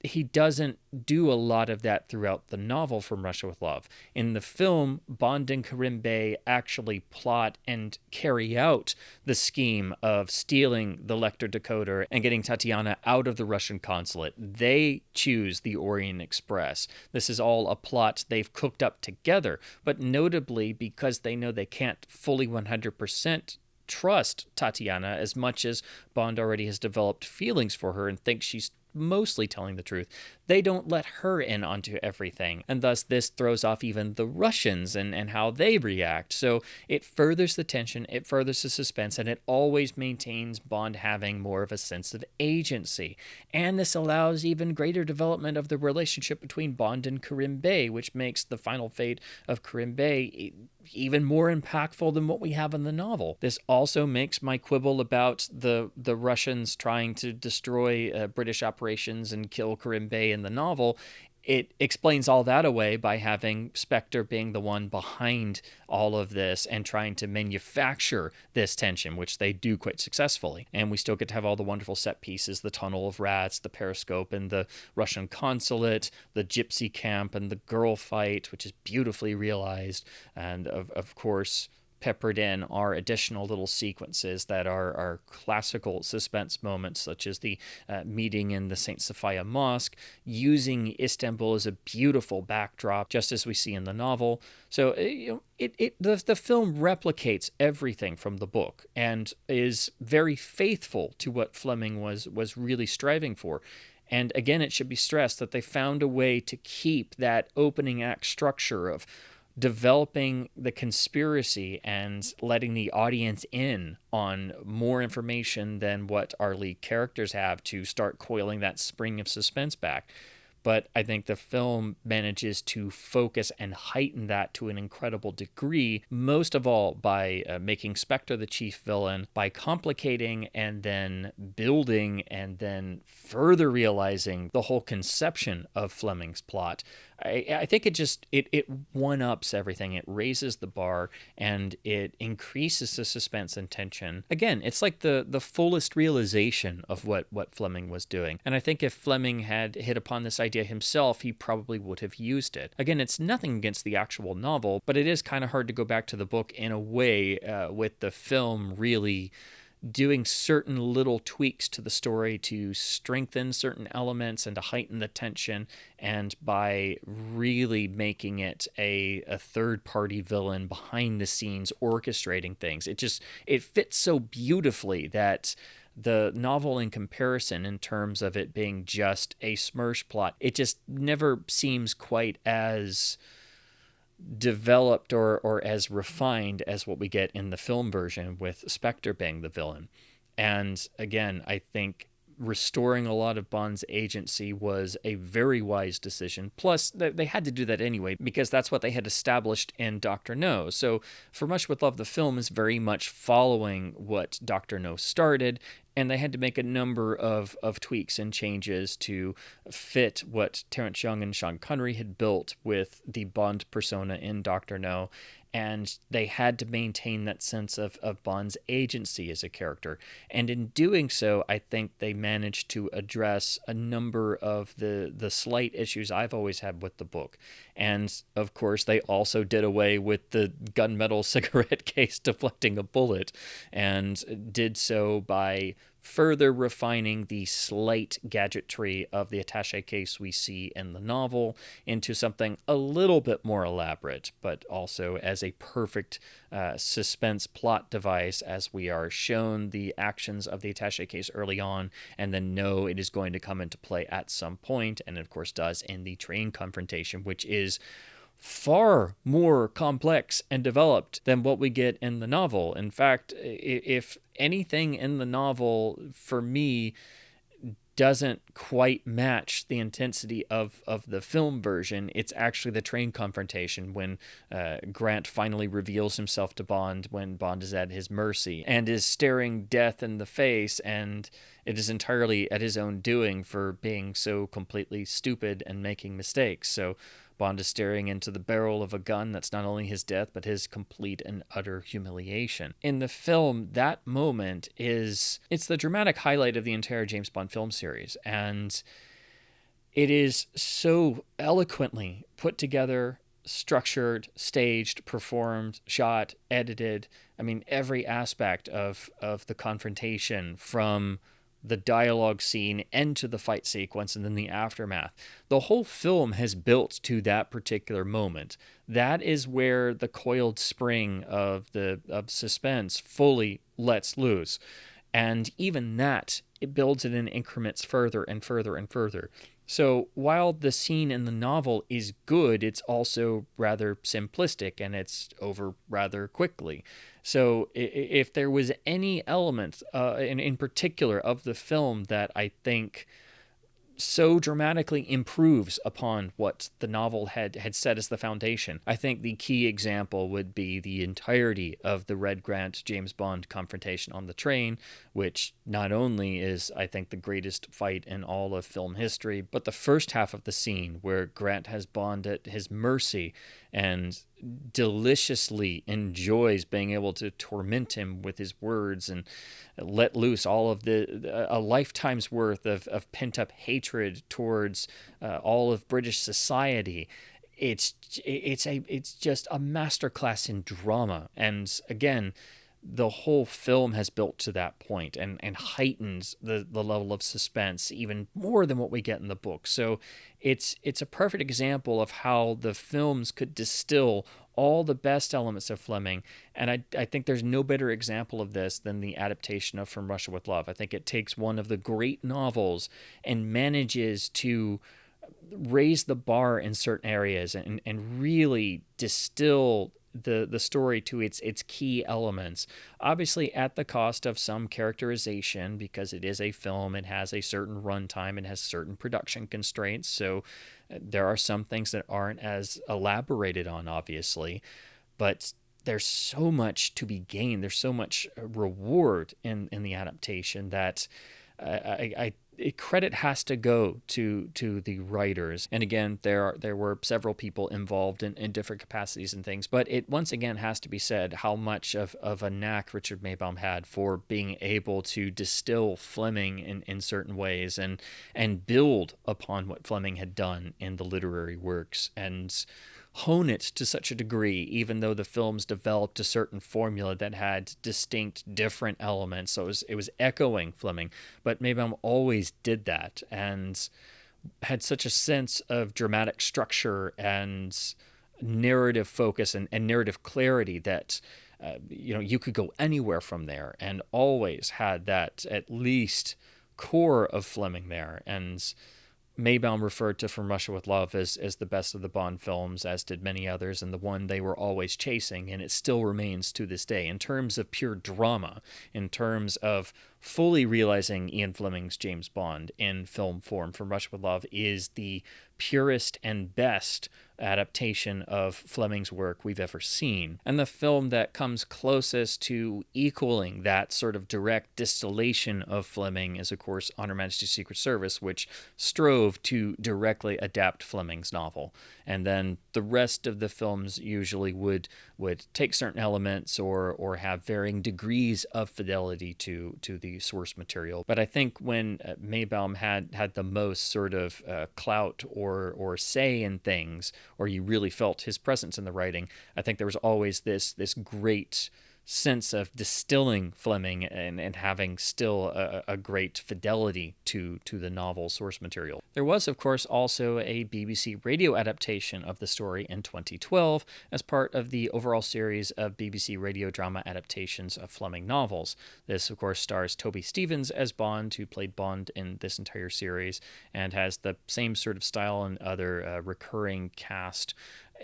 he doesn't do a lot of that throughout the novel From Russia with Love. In the film, Bond and Kerim Bey actually plot and carry out the scheme of stealing the Lecter decoder and getting Tatiana out of the Russian consulate. They choose the Orient Express. This is all a plot they've cooked up together, but notably because they know they can't fully 100% trust Tatiana as much as Bond already has developed feelings for her and thinks she's mostly telling the truth. They don't let her in onto everything, and thus this throws off even the Russians and how they react. So it furthers the tension, it furthers the suspense, and it always maintains Bond having more of a sense of agency. And this allows even greater development of the relationship between Bond and Kerim Bey, which makes the final fate of Kerim Bey even more impactful than what we have in the novel. This also makes my quibble about the Russians trying to destroy British operations and kill Kerim Bey in the novel. It explains all that away by having Spectre being the one behind all of this and trying to manufacture this tension, which they do quite successfully. And we still get to have all the wonderful set pieces, the Tunnel of Rats, the Periscope and the Russian consulate, the gypsy camp and the girl fight, which is beautifully realized. And of course, peppered in are additional little sequences that are classical suspense moments, such as the meeting in the St. Sophia Mosque, using Istanbul as a beautiful backdrop, just as we see in the novel. So the film replicates everything from the book and is very faithful to what Fleming was really striving for. And again, it should be stressed that they found a way to keep that opening act structure of developing the conspiracy and letting the audience in on more information than what our lead characters have to start coiling that spring of suspense back. But I think the film manages to focus and heighten that to an incredible degree, most of all by making Spectre the chief villain, by complicating and then building and then further realizing the whole conception of Fleming's plot. I think it one-ups everything. It raises the bar and it increases the suspense and tension. Again, it's like the fullest realization of what Fleming was doing. And I think if Fleming had hit upon this idea himself, he probably would have used it. Again, it's nothing against the actual novel, but it is kind of hard to go back to the book in a way with the film really doing certain little tweaks to the story to strengthen certain elements and to heighten the tension, and by really making it a third-party villain behind the scenes orchestrating things. It fits so beautifully that the novel, in comparison, in terms of it being just a Smersh plot, it just never seems quite as developed or as refined as what we get in the film version with Spectre being the villain. And again, I think restoring a lot of Bond's agency was a very wise decision. Plus, they had to do that anyway, because that's what they had established in Dr. No. So, For Much With Love, the film is very much following what Dr. No started, and they had to make a number of tweaks and changes to fit what Terrence Young and Sean Connery had built with the Bond persona in Dr. No. and they had to maintain that sense of Bond's agency as a character. And in doing so, I think they managed to address a number of the slight issues I've always had with the book. And of course, they also did away with the gunmetal cigarette case deflecting a bullet, and did so by further refining the slight gadgetry of the attaché case we see in the novel into something a little bit more elaborate, but also as a perfect suspense plot device, as we are shown the actions of the attaché case early on and then know it is going to come into play at some point, and of course does in the train confrontation, which is far more complex and developed than what we get in the novel. In fact, if anything in the novel, for me, doesn't quite match the intensity of the film version, it's actually the train confrontation when Grant finally reveals himself to Bond when Bond is at his mercy and is staring death in the face, and it is entirely at his own doing for being so completely stupid and making mistakes. So Bond is staring into the barrel of a gun that's not only his death, but his complete and utter humiliation. In the film, that moment it's the dramatic highlight of the entire James Bond film series. And it is so eloquently put together, structured, staged, performed, shot, edited. I mean, every aspect of the confrontation, from the dialogue scene into the fight sequence and then the aftermath. The whole film has built to that particular moment. That is where the coiled spring of suspense fully lets loose. And even that, it builds it in increments further and further and further. So while the scene in the novel is good, it's also rather simplistic and it's over rather quickly. So if there was any element in particular of the film that I think so dramatically improves upon what the novel had set as the foundation, I think the key example would be the entirety of the Red Grant James Bond confrontation on the train, which not only is, I think, the greatest fight in all of film history, but the first half of the scene where Grant has Bond at his mercy and deliciously enjoys being able to torment him with his words and let loose all of a lifetime's worth of pent-up hatred towards all of British society. It's just a masterclass in drama. And again, the whole film has built to that point and heightens the level of suspense even more than what we get in the book. So it's a perfect example of how the films could distill all the best elements of Fleming. And I think there's no better example of this than the adaptation of From Russia with Love. I think it takes one of the great novels and manages to raise the bar in certain areas and really distill the story to its key elements, obviously at the cost of some characterization, because it is a film, it has a certain runtime, it has certain production constraints, so there are some things that aren't as elaborated on, obviously, but there's so much to be gained, there's so much reward in the adaptation that credit has to go to the writers. And again, there were several people involved in different capacities and things, but it once again has to be said how much of a knack Richard Maybaum had for being able to distill Fleming in certain ways and build upon what Fleming had done in the literary works and hone it to such a degree, even though the films developed a certain formula that had distinct different elements. So it was echoing Fleming, but Maybaum always did that and had such a sense of dramatic structure and narrative focus and narrative clarity that you could go anywhere from there, and always had that at least core of Fleming there. And Maybaum referred to From Russia with Love as the best of the Bond films, as did many others, and the one they were always chasing, and it still remains to this day. In terms of pure drama, in terms of fully realizing Ian Fleming's James Bond in film form, From Russia with Love is the purest and best adaptation of Fleming's work we've ever seen. And the film that comes closest to equaling that sort of direct distillation of Fleming is, of course, On Her Majesty's Secret Service, which strove to directly adapt Fleming's novel. And then the rest of the films usually would take certain elements or have varying degrees of fidelity to the source material. But I think when Maibaum had the most sort of clout or say in things, or you really felt his presence in the writing, I think there was always this great sense of distilling Fleming and having still a great fidelity to the novel source material. There was, of course, also a BBC radio adaptation of the story in 2012 as part of the overall series of BBC radio drama adaptations of Fleming novels. This, of course, stars Toby Stephens as Bond, who played Bond in this entire series, and has the same sort of style and other recurring cast.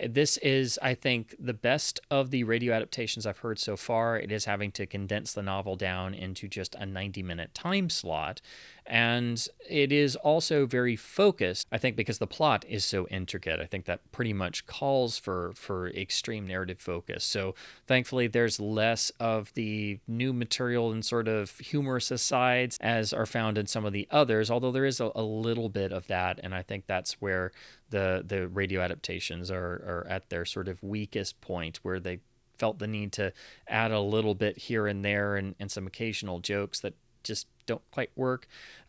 This is, I think, the best of the radio adaptations I've heard so far. It is having to condense the novel down into just a 90-minute time slot. And it is also very focused, I think, because the plot is so intricate. I think that pretty much calls for extreme narrative focus. So thankfully, there's less of the new material and sort of humorous asides as are found in some of the others, although there is a little bit of that. And I think that's where the radio adaptations are at their sort of weakest point, where they felt the need to add a little bit here and there and some occasional jokes that just don't quite work.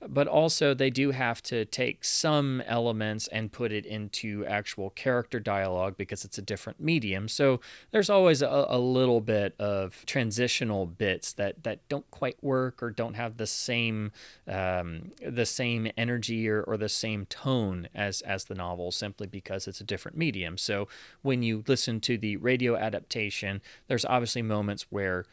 But also they do have to take some elements and put it into actual character dialogue because it's a different medium. So there's always a little bit of transitional bits that don't quite work or don't have the same energy or the same tone as the novel, simply because it's a different medium. So when you listen to the radio adaptation, there's obviously moments where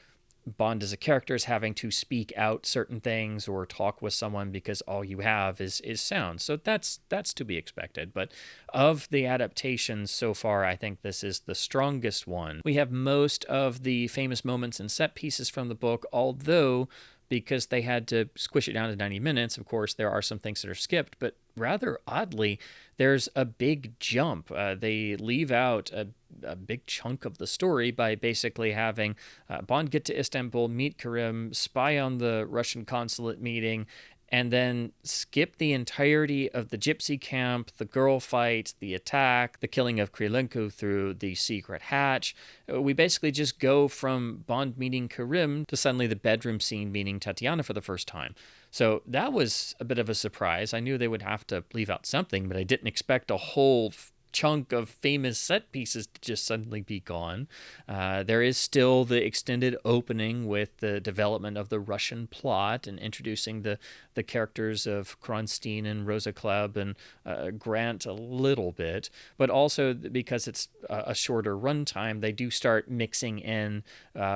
Bond as a character is having to speak out certain things or talk with someone because all you have is sound. So that's to be expected. But of the adaptations so far, I think this is the strongest one. We have most of the famous moments and set pieces from the book, although because they had to squish it down to 90 minutes, of course, there are some things that are skipped, but rather oddly, there's a big jump. They leave out a big chunk of the story by basically having Bond get to Istanbul, meet Kerim, spy on the Russian consulate meeting, and then skip the entirety of the gypsy camp, the girl fight, the attack, the killing of Krylenko through the secret hatch. We basically just go from Bond meeting Kerim to suddenly the bedroom scene meeting Tatiana for the first time. So that was a bit of a surprise. I knew they would have to leave out something, but I didn't expect a whole chunk of famous set pieces to just suddenly be gone. There is still the extended opening with the development of the Russian plot and introducing the characters of Kronstein and Rosa Klebb and Grant a little bit, but also because it's a shorter runtime, they do start mixing in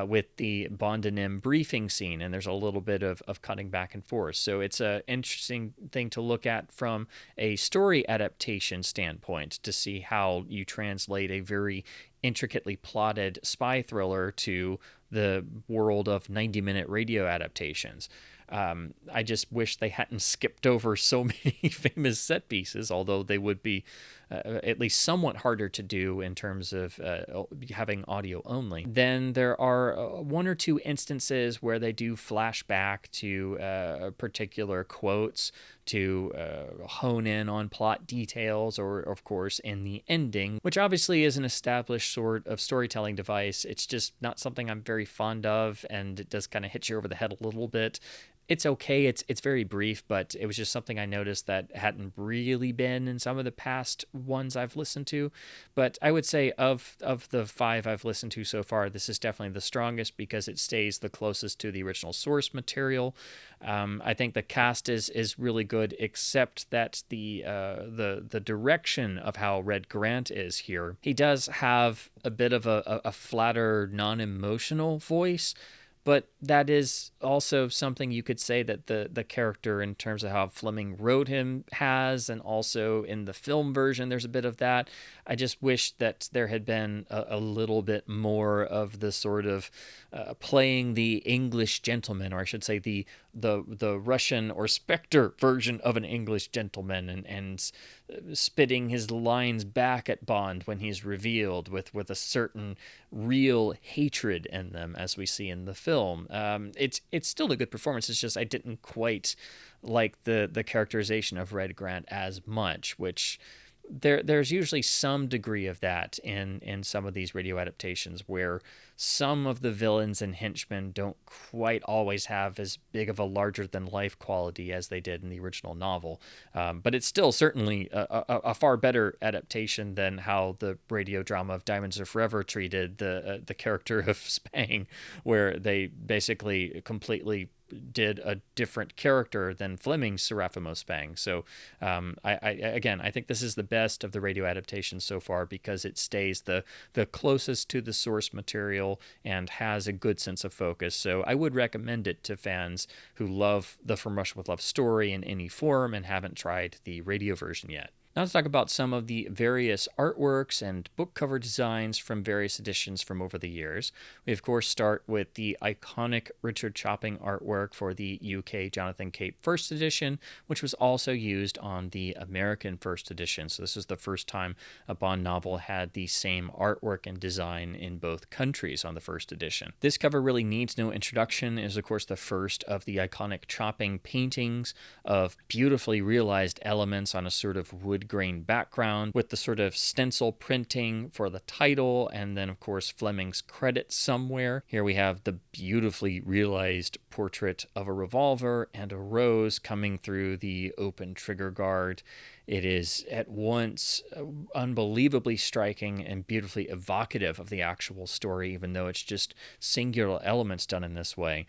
with the Bond and M briefing scene, and there's a little bit of cutting back and forth. So it's an interesting thing to look at from a story adaptation standpoint to see how you translate a very intricately plotted spy thriller to the world of 90-minute radio adaptations. I just wish they hadn't skipped over so many famous set pieces, although they would be at least somewhat harder to do in terms of having audio only. Then there are one or two instances where they do flash back to particular quotes to hone in on plot details, or of course in the ending, which obviously is an established sort of storytelling device. It's just not something I'm very fond of, and it does kind of hit you over the head a little bit. It's okay. It's very brief, but it was just something I noticed that hadn't really been in some of the past ones I've listened to. But I would say of the 5 I've listened to so far, this is definitely the strongest because it stays the closest to the original source material. I think the cast is really good, except that the direction of how Red Grant is here. He does have a bit of a flatter, non-emotional voice, but that is also something you could say that the character, in terms of how Fleming wrote him, has, and also in the film version, there's a bit of that. I just wish that there had been a little bit more of the sort of playing the English gentleman, or I should say the Russian or Spectre version of an English gentleman, and spitting his lines back at Bond when he's revealed with a certain real hatred in them, as we see in the film. It's still a good performance. It's just I didn't quite like the characterization of Red Grant as much, which there's usually some degree of that in some of these radio adaptations, where some of the villains and henchmen don't quite always have as big of a larger-than-life quality as they did in the original novel. But it's still certainly a far better adaptation than how the radio drama of Diamonds Are Forever treated the character of Spang, where they basically completely did a different character than Fleming's Serafimo Spang. So I think this is the best of the radio adaptations so far, because it stays the closest to the source material and has a good sense of focus. So I would recommend it to fans who love the From Russia with Love story in any form and haven't tried the radio version yet. Now let's talk about some of the various artworks and book cover designs from various editions from over the years. We, of course, start with the iconic Richard Chopping artwork for the UK Jonathan Cape First Edition, which was also used on the American First Edition. So this is the first time a Bond novel had the same artwork and design in both countries on the first edition. This cover really needs no introduction. It is, of course, the first of the iconic Chopping paintings of beautifully realized elements on a sort of wood grain background, with the sort of stencil printing for the title, and then of course Fleming's credits somewhere. Here we have the beautifully realized portrait of a revolver and a rose coming through the open trigger guard. It is at once unbelievably striking and beautifully evocative of the actual story, even though it's just singular elements done in this way.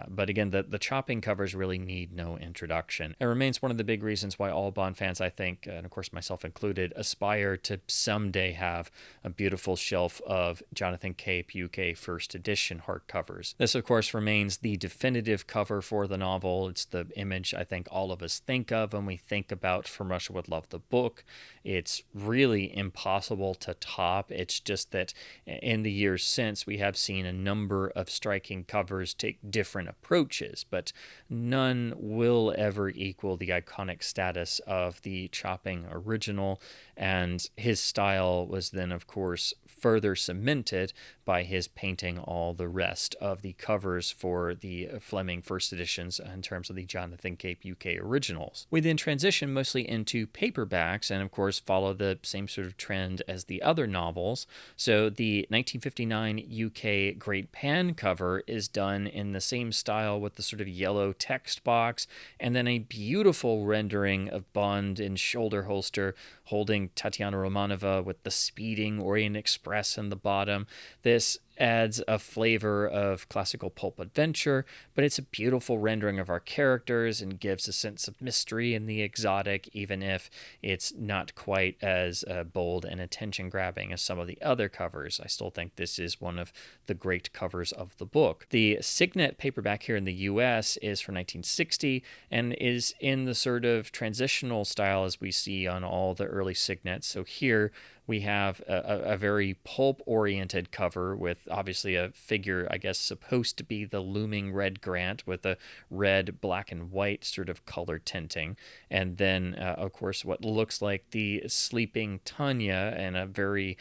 But again, the Chopping covers really need no introduction. It remains one of the big reasons why all Bond fans, I think, and of course myself included, aspire to someday have a beautiful shelf of Jonathan Cape UK First Edition hardcovers. This, of course, remains the definitive cover for the novel. It's the image I think all of us think of when we think about From Russia with Love, the book. It's really impossible to top. It's just that in the years since, we have seen a number of striking covers take different approaches, but none will ever equal the iconic status of the Chopping original, and his style was then, of course, further cemented by his painting all the rest of the covers for the Fleming First Editions in terms of the Jonathan Cape UK originals. We then transition mostly into paperbacks and, of course, follow the same sort of trend as the other novels. So the 1959 UK Great Pan cover is done in the same style with the sort of yellow text box, and then a beautiful rendering of Bond in shoulder holster holding Tatiana Romanova with the speeding Orient Express in the bottom. This adds a flavor of classical pulp adventure, but it's a beautiful rendering of our characters and gives a sense of mystery and the exotic, even if it's not quite as bold and attention-grabbing as some of the other covers. I still think this is one of the great covers of the book. The Signet paperback here in the US is from 1960 and is in the sort of transitional style as we see on all the early Signets. So here we have a very pulp-oriented cover with obviously a figure, I guess, supposed to be the looming Red Grant with a red, black, and white sort of color tinting. And then, of course, what looks like the sleeping Tania in a very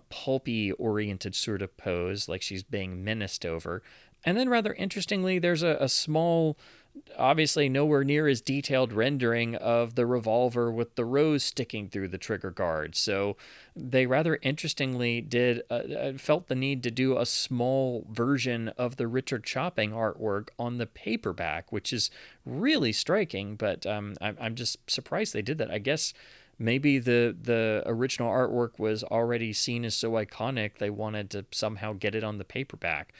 pulpy-oriented sort of pose, like she's being menaced over. And then, rather interestingly, there's a small, obviously nowhere near as detailed rendering of the revolver with the rose sticking through the trigger guard. So they rather interestingly felt the need to do a small version of the Richard Chopping artwork on the paperback, which is really striking, but I'm just surprised they did that. I guess maybe the original artwork was already seen as so iconic they wanted to somehow get it on the paperback.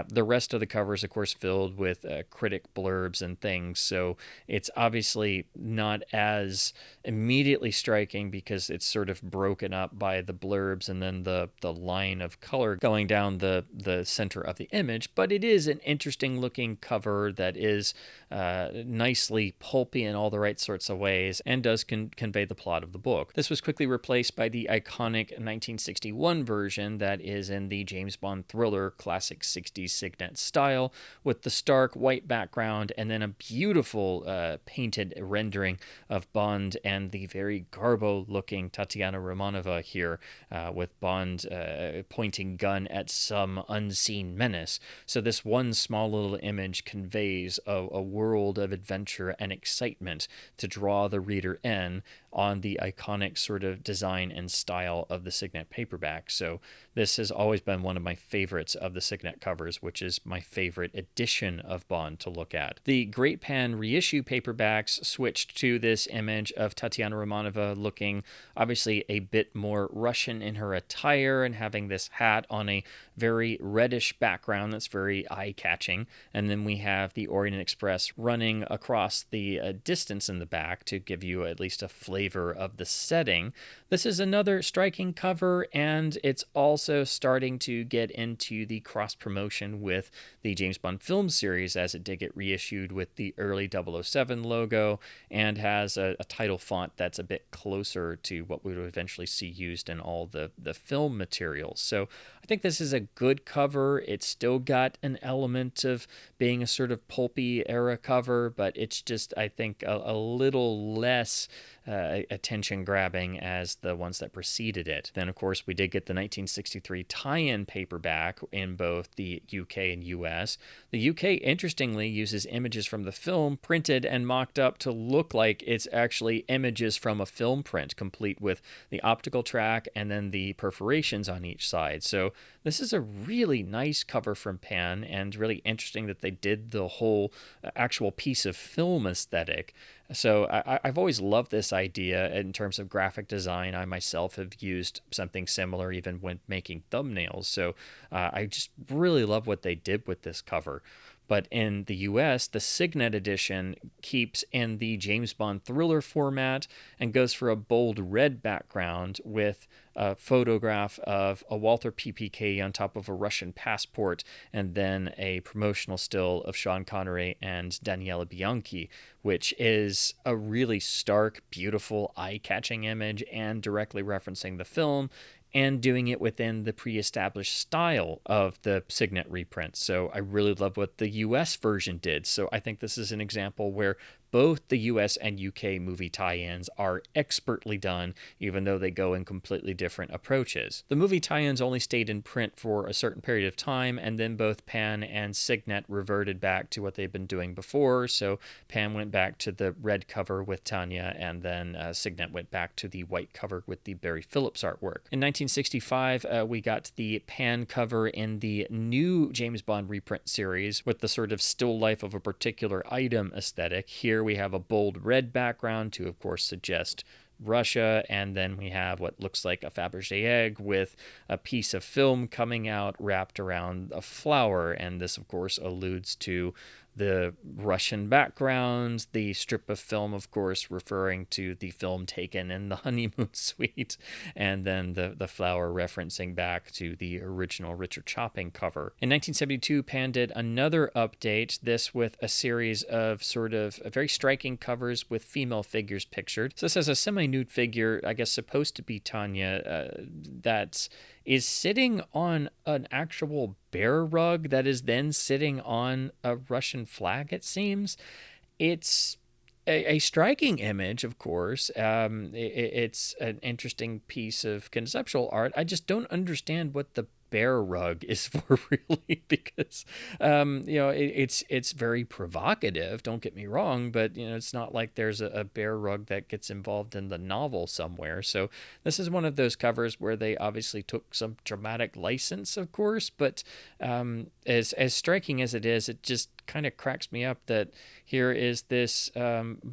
The rest of the cover is, of course, filled with critic blurbs and things, so it's obviously not as immediately striking because it's sort of broken up by the blurbs and then the line of color going down the center of the image, but it is an interesting looking cover that is nicely pulpy in all the right sorts of ways and does convey the plot of the book. This was quickly replaced by the iconic 1961 version that is in the James Bond thriller classic 60s Signet style, with the stark white background and then a beautiful painted rendering of Bond and the very garbo-looking Tatiana Romanova here, with Bond pointing gun at some unseen menace. So this one small little image conveys a world of adventure and excitement to draw the reader in on the iconic sort of design and style of the Signet paperback. So this has always been one of my favorites of the Signet covers, which is my favorite edition of Bond to look at. The Great Pan reissue paperbacks switched to this image of Tatiana Romanova looking obviously a bit more Russian in her attire and having this hat on a very reddish background that's very eye-catching. And then we have the Orient Express running across the distance in the back to give you at least a flavor of the setting. This is another striking cover, and it's also starting to get into the cross-promotion with the James Bond film series, as it did get reissued with the early 007 logo and has a title font that's a bit closer to what we would eventually see used in all the film materials. So I think this is a good cover. It's still got an element of being a sort of pulpy era cover, but it's just, I think, a little less attention grabbing as the ones that preceded it. Then, of course, we did get the 1963 tie-in paperback in both the UK and US. The UK, interestingly, uses images from the film printed and mocked up to look like it's actually images from a film print, complete with the optical track and then the perforations on each side. So this is a really nice cover from Pan, and really interesting that they did the whole actual piece of film aesthetic. So I've always loved this idea in terms of graphic design. I myself have used something similar even when making thumbnails. So I just really love what they did with this cover. But in the US, the Signet edition keeps in the James Bond thriller format and goes for a bold red background with a photograph of a Walther PPK on top of a Russian passport, and then a promotional still of Sean Connery and Daniela Bianchi, which is a really stark, beautiful, eye-catching image and directly referencing the film, and doing it within the pre-established style of the Signet reprint. So I really love what the US version did. So I think this is an example where both the US and UK movie tie-ins are expertly done, even though they go in completely different approaches. The movie tie-ins only stayed in print for a certain period of time, and then both Pan and Signet reverted back to what they've been doing before. So Pan went back to the red cover with Tania, and then Signet went back to the white cover with the Barye Phillips artwork. In 1965, we got the Pan cover in the new James Bond reprint series with the sort of still life of a particular item aesthetic. Here we have a bold red background to, of course, suggest Russia, and then we have what looks like a Fabergé egg with a piece of film coming out wrapped around a flower, and this, of course, alludes to the Russian background, the strip of film, of course, referring to the film taken in the honeymoon suite, and then the flower referencing back to the original Richard Chopping cover. In 1972, Pan did another update, this with a series of sort of very striking covers with female figures pictured. So this has a semi-nude figure, I guess supposed to be Tania, that is sitting on an actual bear rug that is then sitting on a Russian flag, it seems. It's a striking image, of course. It's an interesting piece of conceptual art. I just don't understand what the bear rug is for, really, because it's very provocative, don't get me wrong, but it's not like there's a bear rug that gets involved in the novel somewhere. So this is one of those covers where they obviously took some dramatic license, of course, but as striking as it is, it just kind of cracks me up that here is this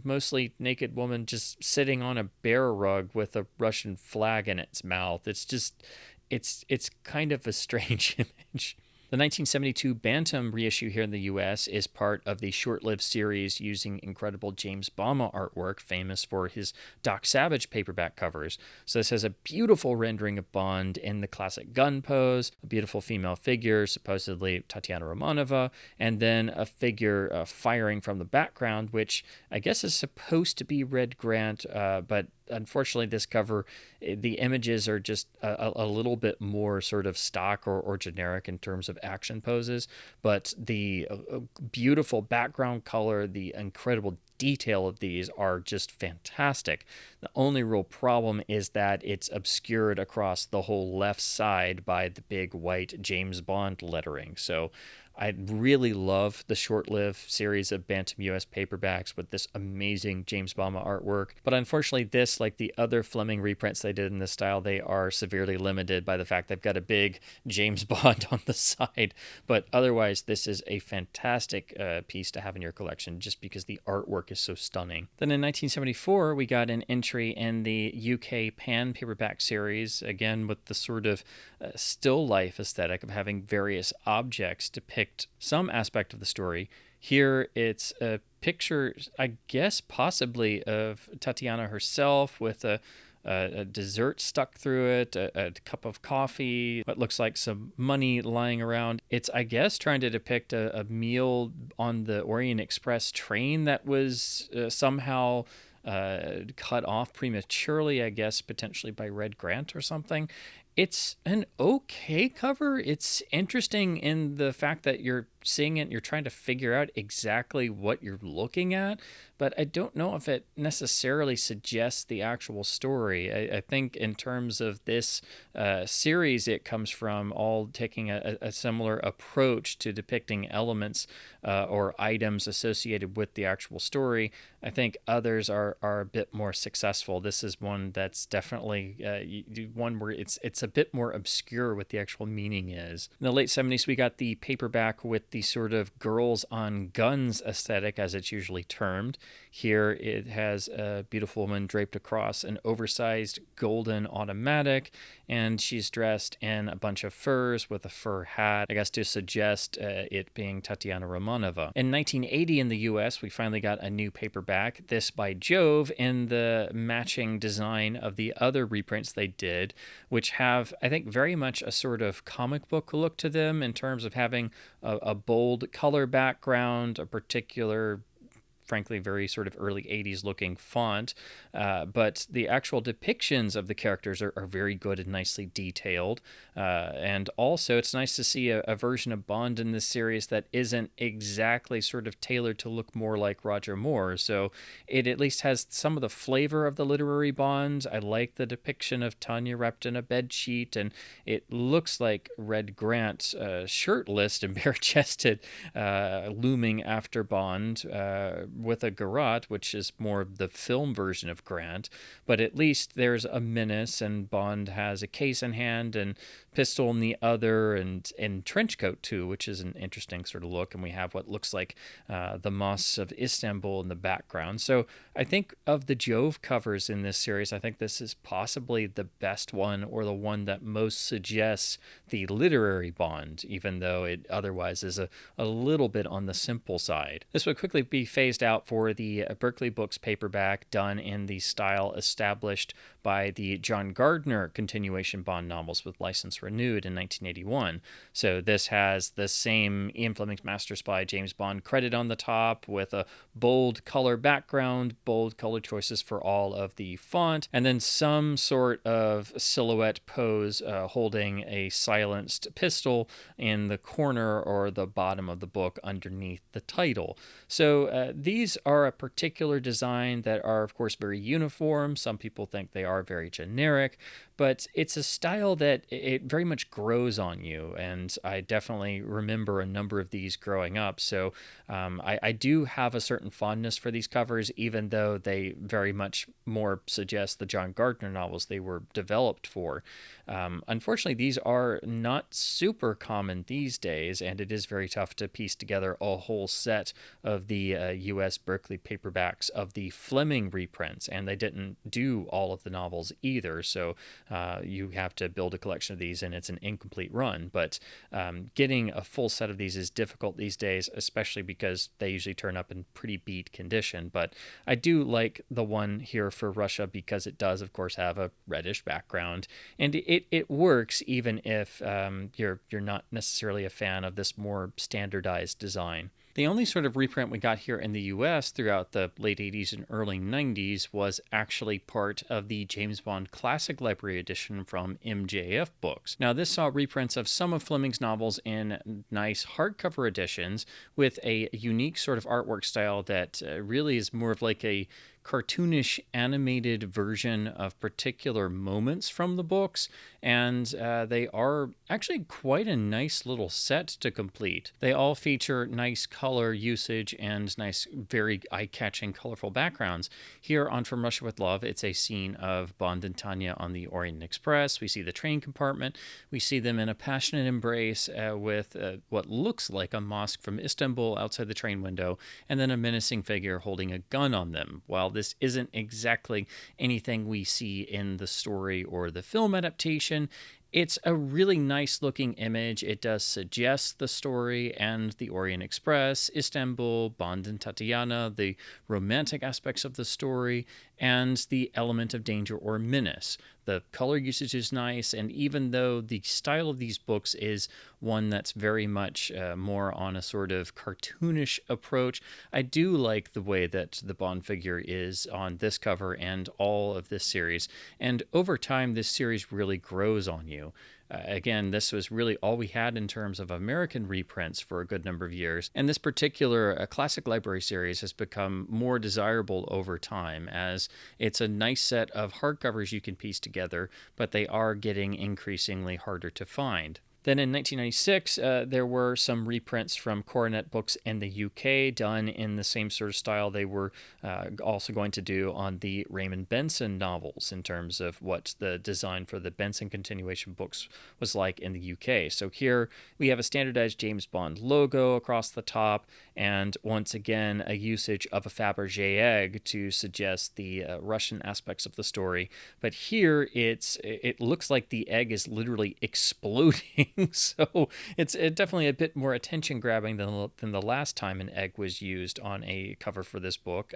mostly naked woman just sitting on a bear rug with a Russian flag in its mouth. It's just it's kind of a strange image. The 1972 Bantam reissue here in the US is part of the short-lived series using incredible James Bama artwork, famous for his Doc Savage paperback covers. So this has a beautiful rendering of Bond in the classic gun pose, a beautiful female figure, supposedly Tatiana Romanova, and then a figure firing from the background, which I guess is supposed to be Red Grant, but unfortunately, this cover, the images are just a little bit more sort of stock or generic in terms of action poses, but the beautiful background color, the incredible detail of these are just fantastic. The only real problem is that it's obscured across the whole left side by the big white James Bond lettering. So I really love the short-lived series of Bantam US paperbacks with this amazing James Bama artwork. But unfortunately, this, like the other Fleming reprints they did in this style, they are severely limited by the fact they've got a big James Bond on the side. But otherwise, this is a fantastic piece to have in your collection just because the artwork is so stunning. Then in 1974, we got an entry in the UK Pan paperback series, again with the sort of still life aesthetic of having various objects depict some aspect of the story. Here it's a picture, I guess possibly of Tatiana herself with a dessert stuck through it, a cup of coffee, what looks like some money lying around. It's, I guess, trying to depict a meal on the Orient Express train that was somehow cut off prematurely, I guess, potentially by Red Grant or something. It's an okay cover. It's interesting in the fact that you're seeing it and you're trying to figure out exactly what you're looking at, but I don't know if it necessarily suggests the actual story. I think in terms of this series, it comes from all taking a similar approach to depicting elements or items associated with the actual story. I think others are a bit more successful. This is one that's definitely one where it's a bit more obscure what the actual meaning is. In the late 70s, we got the paperback with the sort of girls on guns aesthetic, as it's usually termed. Here it has a beautiful woman draped across an oversized golden automatic, and she's dressed in a bunch of furs with a fur hat, I guess to suggest it being Tatiana Romanova. In 1980 in the US, we finally got a new paperback, this by Jove, in the matching design of the other reprints they did, which have, I think, very much a sort of comic book look to them in terms of having a bold color background, a particular, frankly, very sort of early 80s looking font, but the actual depictions of the characters are very good and nicely detailed. And also, it's nice to see a version of Bond in this series that isn't exactly sort of tailored to look more like Roger Moore. So it at least has some of the flavor of the literary Bond. I like the depiction of Tania wrapped in a bed sheet, and it looks like Red Grant shirtless and bare-chested, looming after Bond, with a garrote, which is more of the film version of Grant, but at least there's a menace, and Bond has a case in hand and pistol in the other, and trench coat too, which is an interesting sort of look, and we have what looks like the mosques of Istanbul in the background. So I think of the Jove covers in this series, I think this is possibly the best one, or the one that most suggests the literary Bond, even though it otherwise is a little bit on the simple side. This would quickly be phased out for the Berkeley Books paperback, done in the style established by the John Gardner continuation Bond novels with license renewed in 1981. So this has the same Ian Fleming's Master Spy James Bond credit on the top, with a bold color background, bold color choices for all of the font, and then some sort of silhouette pose holding a silenced pistol in the corner or the bottom of the book underneath the title. So these are a particular design that are, of course, very uniform. Some people think they are very generic, but it's a style that it very much grows on you, and I definitely remember a number of these growing up. So I do have a certain fondness for these covers, even though they very much more suggest the John Gardner novels they were developed for. Unfortunately, these are not super common these days, and it is very tough to piece together a whole set of the US Berkeley paperbacks of the Fleming reprints, and they didn't do all of the novels either, so you have to build a collection of these, and it's an incomplete run. But getting a full set of these is difficult these days, especially because they usually turn up in pretty beat condition. But I do like the one here for Russia because it does, of course, have a reddish background, and it works even if you're not necessarily a fan of this more standardized design. The only sort of reprint we got here in the US throughout the late 80s and early 90s was actually part of the James Bond Classic Library edition from MJF Books. Now, this saw reprints of some of Fleming's novels in nice hardcover editions with a unique sort of artwork style that really is more of like a cartoonish animated version of particular moments from the books, and they are actually quite a nice little set to complete. They all feature nice color usage and nice, very eye-catching, colorful backgrounds. Here on From Russia with Love, it's a scene of Bond and Tania on the Orient Express. We see the train compartment. We see them in a passionate embrace with what looks like a mosque from Istanbul outside the train window, and then a menacing figure holding a gun on them. While this isn't exactly anything we see in the story or the film adaptation, it's a really nice looking image. It does suggest the story and the Orient Express, Istanbul, Bond and Tatiana, the romantic aspects of the story, and the element of danger or menace. The color usage is nice, and even though the style of these books is one that's very much more on a sort of cartoonish approach, I do like the way that the Bond figure is on this cover and all of this series. And over time, this series really grows on you. Again, this was really all we had in terms of American reprints for a good number of years, and this particular classic library series has become more desirable over time, as it's a nice set of hardcovers you can piece together, but they are getting increasingly harder to find. Then in 1996, there were some reprints from Coronet Books in the UK done in the same sort of style they were also going to do on the Raymond Benson novels in terms of what the design for the Benson continuation books was like in the UK. So here we have a standardized James Bond logo across the top, and once again a usage of a Fabergé egg to suggest the Russian aspects of the story. But here it looks like the egg is literally exploding. So it's definitely a bit more attention grabbing than the last time an egg was used on a cover for this book.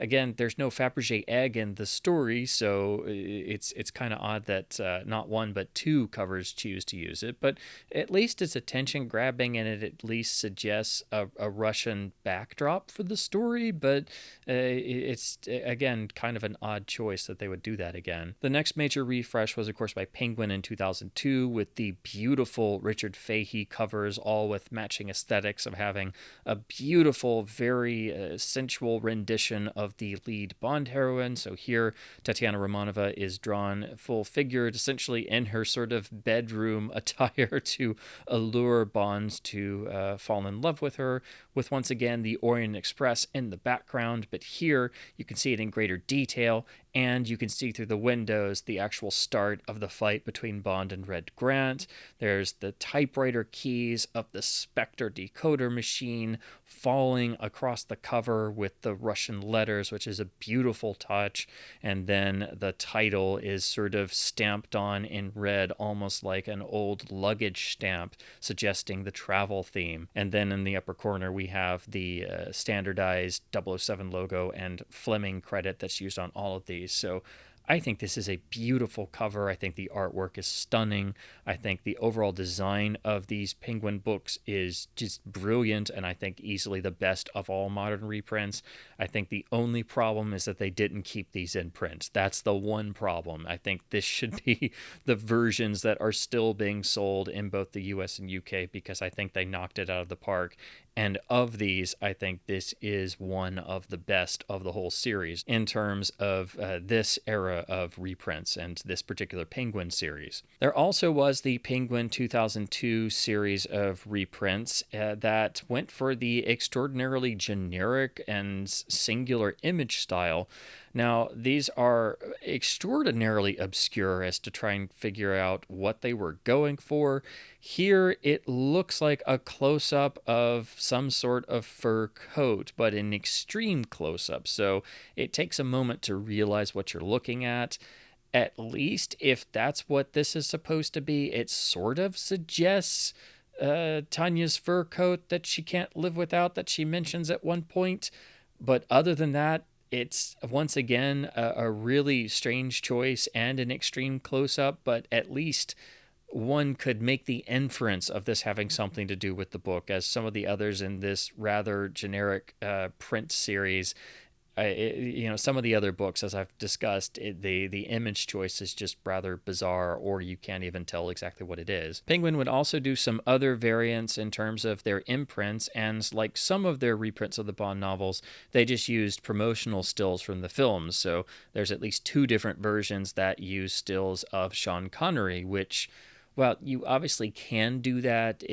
Again, there's no Fabergé egg in the story, so it's kind of odd that not one but two covers choose to use it. But at least it's attention grabbing, and it at least suggests a Russian backdrop for the story. But it's again kind of an odd choice that they would do that again. The next major refresh was, of course, by Penguin in 2002 with the beautiful Richard Fahey covers, all with matching aesthetics of having a beautiful, very sensual rendition of the lead Bond heroine. So here, Tatiana Romanova is drawn full-figured, essentially in her sort of bedroom attire to allure Bond to fall in love with her, with once again the Orient Express in the background. But here, you can see it in greater detail, and you can see through the windows the actual start of the fight between Bond and Red Grant. There's the typewriter keys of the Spectre decoder machine falling across the cover with the Russian letters, which is a beautiful touch. And then the title is sort of stamped on in red, almost like an old luggage stamp, suggesting the travel theme. And then in the upper corner, we have the standardized 007 logo and Fleming credit that's used on all of these. So I think this is a beautiful cover. I think the artwork is stunning. I think the overall design of these Penguin books is just brilliant, and I think easily the best of all modern reprints. I think the only problem is that they didn't keep these in print. That's the one problem. I think this should be the versions that are still being sold in both the US and UK, because I think they knocked it out of the park. And of these, I think this is one of the best of the whole series in terms of this era of reprints and this particular Penguin series. There also was the Penguin 2002 series of reprints that went for the extraordinarily generic and singular image style. Now, these are extraordinarily obscure as to try and figure out what they were going for. Here, it looks like a close-up of some sort of fur coat, but an extreme close-up, so it takes a moment to realize what you're looking at. At least, if that's what this is supposed to be, it sort of suggests Tanya's fur coat that she can't live without, that she mentions at one point. But other than that, it's once again a really strange choice and an extreme close-up, but at least one could make the inference of this having something to do with the book, as some of the others in this rather generic print series, some of the other books, as I've discussed, the image choice is just rather bizarre, or you can't even tell exactly what it is. Penguin would also do some other variants in terms of their imprints, and like some of their reprints of the Bond novels, they just used promotional stills from the films. So there's at least 2 different versions that use stills of Sean Connery, which, well, you obviously can do that.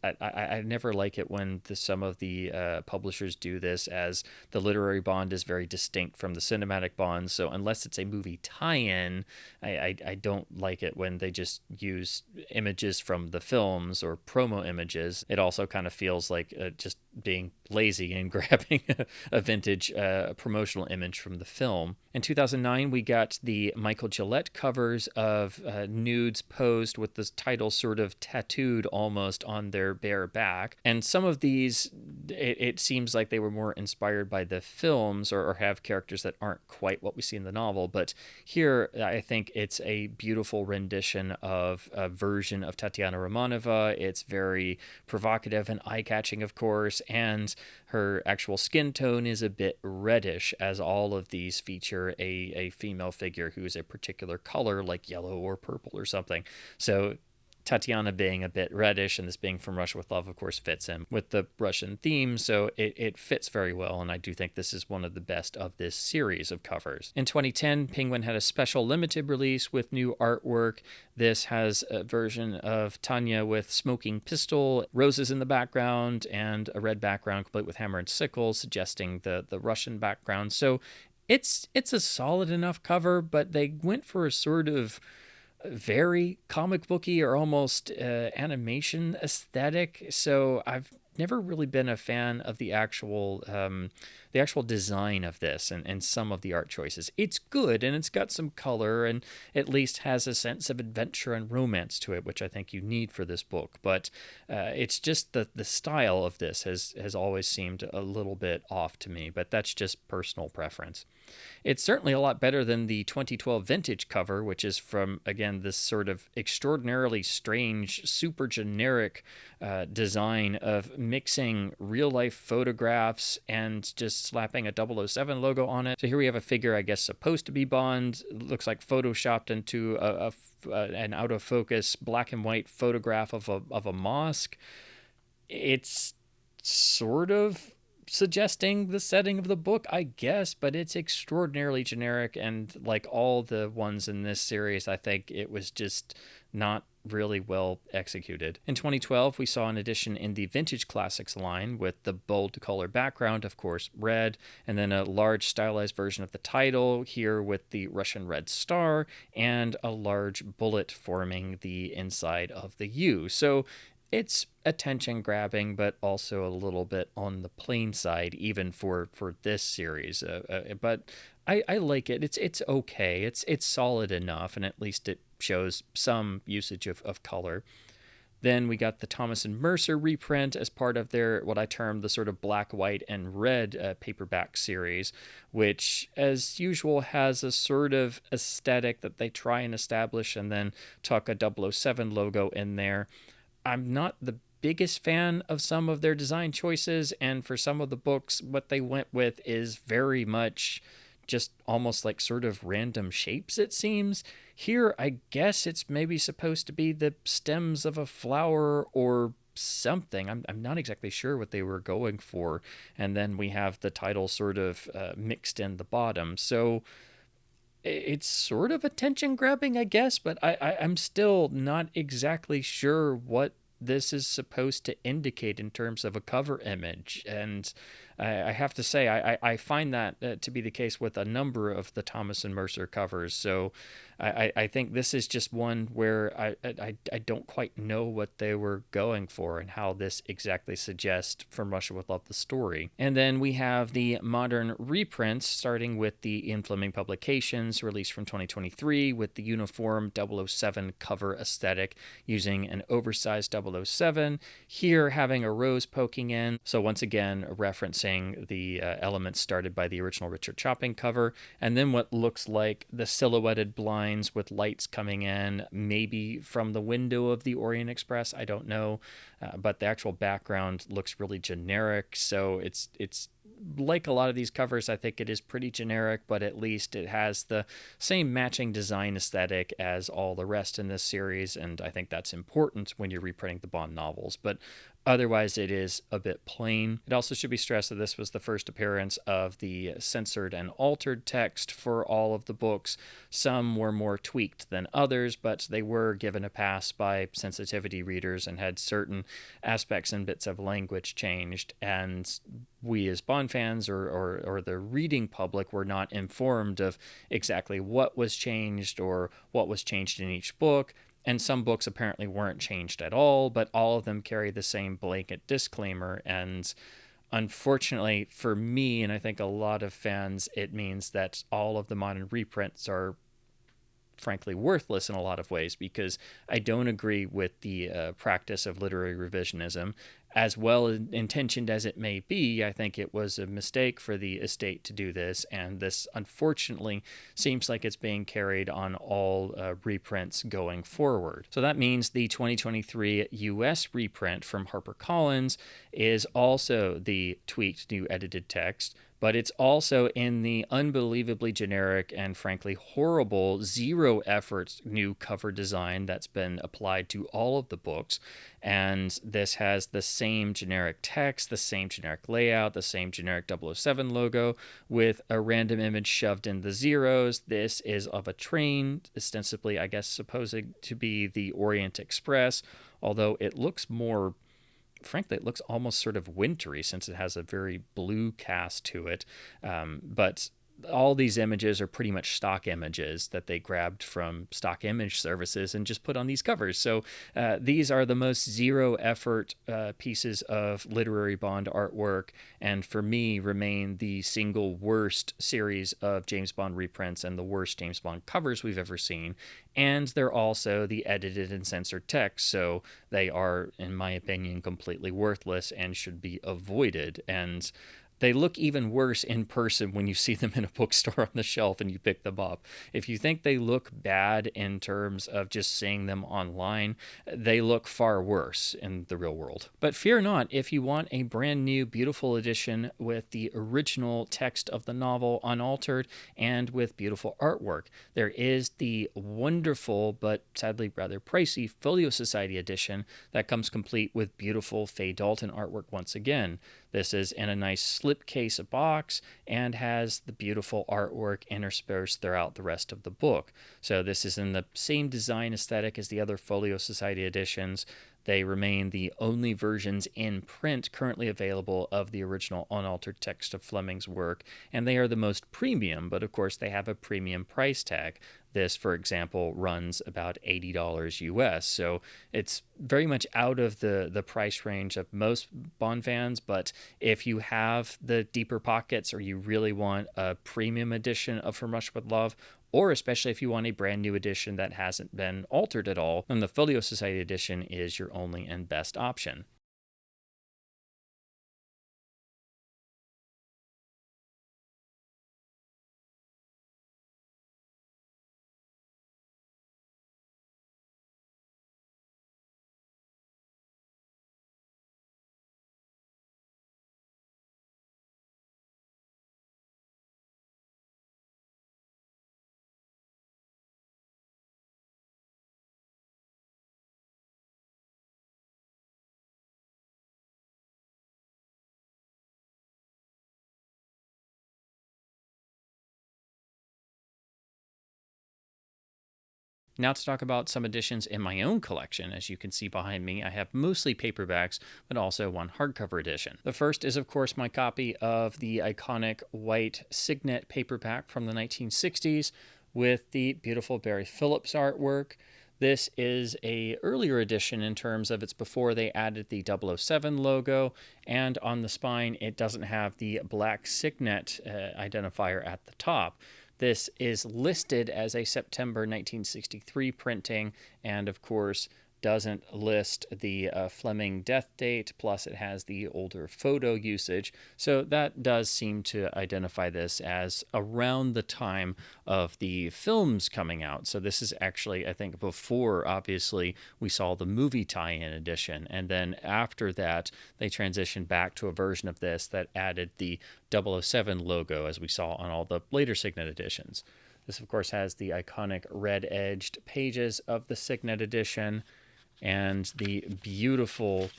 I never like it when some of the publishers do this, as the literary Bond is very distinct from the cinematic Bond. So unless it's a movie tie-in, I don't like it when they just use images from the films or promo images. It also kind of feels like just being lazy and grabbing a vintage promotional image from the film. In 2009, we got the Michael Gilette covers of nudes posed with the title sort of tattooed almost on their bare back. And some of these, it seems like they were more inspired by the films, or have characters that aren't quite what we see in the novel. But here, I think it's a beautiful rendition of a version of Tatiana Romanova. It's very provocative and eye-catching, of course, and her actual skin tone is a bit reddish, as all of these feature a female figure who is a particular color, like yellow or purple or something. So Tatiana being a bit reddish, and this being from Russia with Love, of course, fits in with the Russian theme, so it fits very well, and I do think this is one of the best of this series of covers. In 2010, Penguin had a special limited release with new artwork. This has a version of Tania with smoking pistol, roses in the background, and a red background complete with hammer and sickle, suggesting the Russian background. So it's a solid enough cover, but they went for a sort of very comic booky or almost animation aesthetic. So I've never really been a fan of the actual design of this and some of the art choices. It's good, and it's got some color, and at least has a sense of adventure and romance to it, which I think you need for this book. But it's just the style of this has always seemed a little bit off to me, but that's just personal preference. It's certainly a lot better than the 2012 vintage cover, which is from, again, this sort of extraordinarily strange, super generic design of mixing real-life photographs and just slapping a 007 logo on it. So here we have a figure, I guess, supposed to be Bond. It looks like photoshopped into an out-of-focus black and white photograph of a mosque. It's sort of suggesting the setting of the book, I guess, but it's extraordinarily generic, and like all the ones in this series, I think it was just not really well executed. In 2012, we saw an edition in the Vintage Classics line with the bold color background, of course, red, and then a large stylized version of the title here with the Russian red star and a large bullet forming the inside of the U. So it's attention grabbing, but also a little bit on the plain side, even for this series. But I like it. It's okay. It's solid enough, and at least it shows some usage of color. Then we got the Thomas and Mercer reprint as part of their, what I term the sort of black, white, and red paperback series, which, as usual, has a sort of aesthetic that they try and establish and then tuck a 007 logo in there. I'm not the biggest fan of some of their design choices, and for some of the books, what they went with is very much just almost like sort of random shapes, it seems. Here, I guess it's maybe supposed to be the stems of a flower or something. I'm not exactly sure what they were going for. And then we have the title sort of mixed in the bottom. So it's sort of attention grabbing, I guess, but I'm still not exactly sure what this is supposed to indicate in terms of a cover image. And I have to say, I find that to be the case with a number of the Thomas and Mercer covers. So I think this is just one where I don't quite know what they were going for and how this exactly suggests From Russia with Love the story. And then we have the modern reprints, starting with the Ian Fleming Publications, released from 2023, with the uniform 007 cover aesthetic, using an oversized 007, here having a rose poking in. So once again, referencing the elements started by the original Richard Chopping cover, and then what looks like the silhouetted blind lines with lights coming in, maybe from the window of the Orient Express. I don't know, but the actual background looks really generic. So it's like a lot of these covers, I think it is pretty generic, but at least it has the same matching design aesthetic as all the rest in this series, and I think that's important when you're reprinting the Bond novels. But otherwise, it is a bit plain. It also should be stressed that this was the first appearance of the censored and altered text for all of the books. Some were more tweaked than others, but they were given a pass by sensitivity readers and had certain aspects and bits of language changed. And we as Bond fans or the reading public were not informed of exactly what was changed or what was changed in each book. And some books apparently weren't changed at all, but all of them carry the same blanket disclaimer. And unfortunately for me, and I think a lot of fans, it means that all of the modern reprints are frankly worthless in a lot of ways, because I don't agree with the practice of literary revisionism. As well intentioned as it may be, I think it was a mistake for the estate to do this, and this unfortunately seems like it's being carried on all reprints going forward. So that means the 2023 US reprint from HarperCollins is also the tweaked new edited text, but it's also in the unbelievably generic and frankly horrible zero effort new cover design that's been applied to all of the books. And this has the same generic text, the same generic layout, the same generic 007 logo with a random image shoved in the zeros. This is of a train, ostensibly, I guess, supposed to be the Orient Express, although it looks more, frankly, it looks almost sort of wintry since it has a very blue cast to it. But all these images are pretty much stock images that they grabbed from stock image services and just put on these covers. So these are the most zero effort pieces of literary Bond artwork, and for me remain the single worst series of James Bond reprints and the worst James Bond covers we've ever seen. And they're also the edited and censored text, so they are, in my opinion, completely worthless and should be avoided. And they look even worse in person when you see them in a bookstore on the shelf and you pick them up. If you think they look bad in terms of just seeing them online, they look far worse in the real world. But fear not, if you want a brand new, beautiful edition with the original text of the novel unaltered and with beautiful artwork, there is the wonderful but sadly rather pricey Folio Society edition that comes complete with beautiful Faye Dalton artwork once again. This is in a nice slipcase box and has the beautiful artwork interspersed throughout the rest of the book. So this is in the same design aesthetic as the other Folio Society editions. They remain the only versions in print currently available of the original unaltered text of Fleming's work, and they are the most premium, but of course they have a premium price tag. This, for example, runs about $80 US, so it's very much out of the price range of most Bond fans, but if you have the deeper pockets or you really want a premium edition of From Russia with Love, or especially if you want a brand new edition that hasn't been altered at all, then the Folio Society edition is your only and best option. Now to talk about some editions in my own collection. As you can see behind me, I have mostly paperbacks, but also one hardcover edition. The first is, of course, my copy of the iconic white Signet paperback from the 1960s with the beautiful Barye Phillips artwork. This is a earlier edition in terms of it's before they added the 007 logo, and on the spine it doesn't have the black Signet identifier at the top. This is listed as a September 1963 printing, and of course doesn't list the Fleming death date, plus it has the older photo usage. So that does seem to identify this as around the time of the films coming out. So this is actually, I think, before, obviously, we saw the movie tie-in edition. And then after that, they transitioned back to a version of this that added the 007 logo, as we saw on all the later Signet editions. This, of course, has the iconic red-edged pages of the Signet edition and the beautiful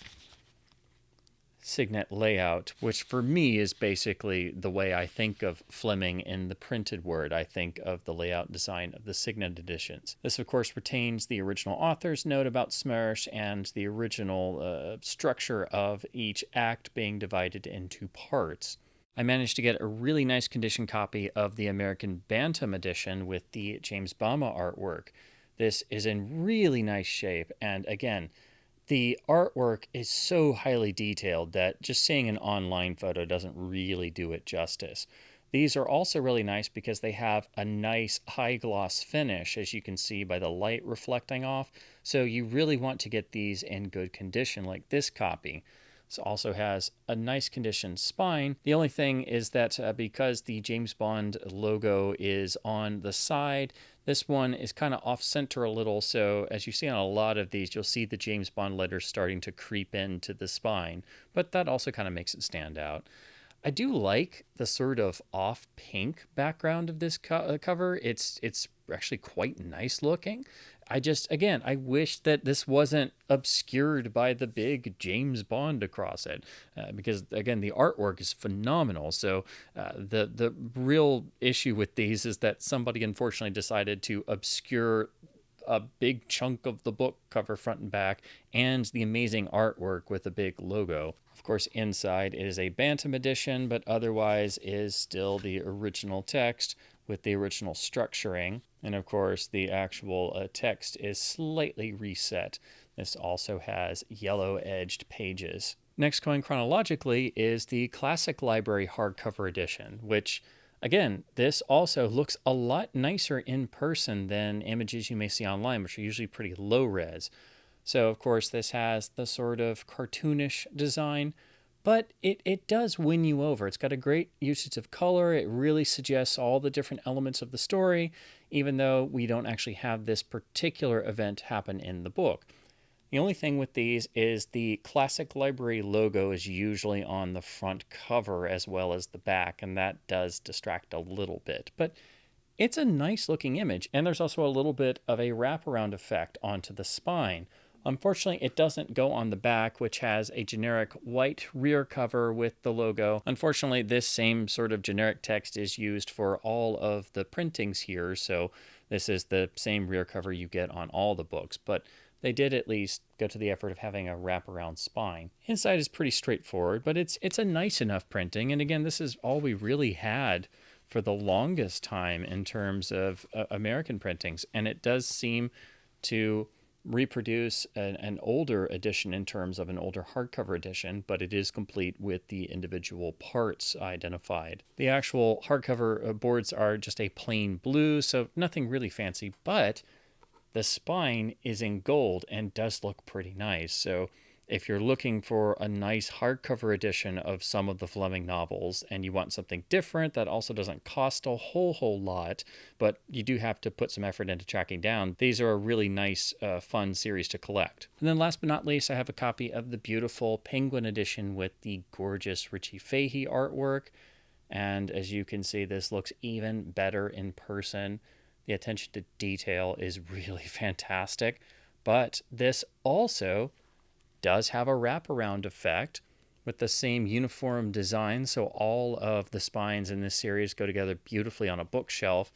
Signet layout, which for me is basically the way I think of Fleming in the printed word. I think of the layout design of the Signet editions. This, of course, retains the original author's note about Smersh and the original structure of each act being divided into parts. I managed to get a really nice condition copy of the American Bantam edition with the James Bama artwork. This is in really nice shape, and again, the artwork is so highly detailed that just seeing an online photo doesn't really do it justice. These are also really nice because they have a nice high gloss finish, as you can see by the light reflecting off, so you really want to get these in good condition like this copy. This also has a nice condition spine. The only thing is that because the James Bond logo is on the side, this one is kind of off-center a little, so as you see on a lot of these, you'll see the James Bond letters starting to creep into the spine, but that also kind of makes it stand out. I do like the sort of off-pink background of this cover. It's actually quite nice looking. I wish that this wasn't obscured by the big James Bond across it, because, again, the artwork is phenomenal. So the real issue with these is that somebody unfortunately decided to obscure a big chunk of the book cover front and back and the amazing artwork with a big logo. Of course, inside it is a Bantam edition, but otherwise is still the original text with the original structuring. And of course, the actual text is slightly reset. This also has yellow-edged pages. Next, going chronologically, is the Classic Library hardcover edition, which, again, this also looks a lot nicer in person than images you may see online, which are usually pretty low res. So, of course, this has the sort of cartoonish design, but it does win you over. It's got a great usage of color. It really suggests all the different elements of the story, even though we don't actually have this particular event happen in the book. The only thing with these is the Classic Library logo is usually on the front cover as well as the back, and that does distract a little bit. But it's a nice looking image, and there's also a little bit of a wraparound effect onto the spine. Unfortunately, it doesn't go on the back, which has a generic white rear cover with the logo. Unfortunately, this same sort of generic text is used for all of the printings here, so this is the same rear cover you get on all the books, but they did at least go to the effort of having a wraparound spine. Inside is pretty straightforward, but it's a nice enough printing, and again, this is all we really had for the longest time in terms of American printings, and it does seem to reproduce an older edition in terms of an older hardcover edition, but it is complete with the individual parts identified. The actual hardcover boards are just a plain blue, so nothing really fancy, but the spine is in gold and does look pretty nice. So if you're looking for a nice hardcover edition of some of the Fleming novels and you want something different that also doesn't cost a whole lot, but you do have to put some effort into tracking down, these are a really nice, fun series to collect. And then last but not least, I have a copy of the beautiful Penguin edition with the gorgeous Richie Fahey artwork. And as you can see, this looks even better in person. The attention to detail is really fantastic, but this also does have a wraparound effect with the same uniform design, so all of the spines in this series go together beautifully on a bookshelf.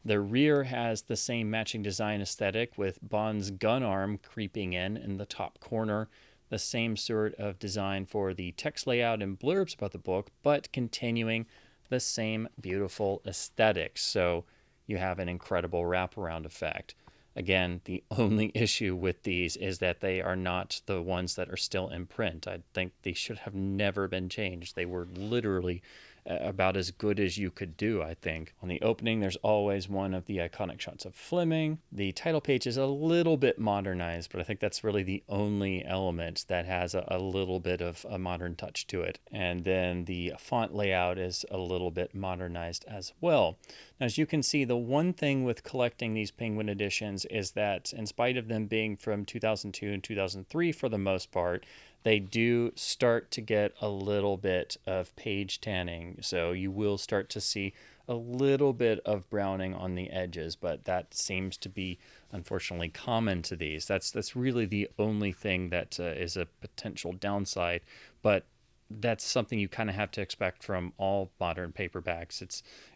The rear has the same matching design aesthetic with Bond's gun arm creeping in the top corner, the same sort of design for the text layout and blurbs about the book, but continuing the same beautiful aesthetics. So you have an incredible wraparound effect. Again, the only issue with these is that they are not the ones that are still in print. I think they should have never been changed. They were literally about as good as you could do, I think. On the opening, there's always one of the iconic shots of Fleming. The title page is a little bit modernized, but I think that's really the only element that has a little bit of a modern touch to it. And then the font layout is a little bit modernized as well. Now, as you can see, the one thing with collecting these Penguin editions is that in spite of them being from 2002 and 2003 for the most part, they do start to get a little bit of page tanning. So you will start to see a little bit of browning on the edges, but that seems to be unfortunately common to these. That's really the only thing that is a potential downside, but that's something you kind of have to expect from all modern paperbacks.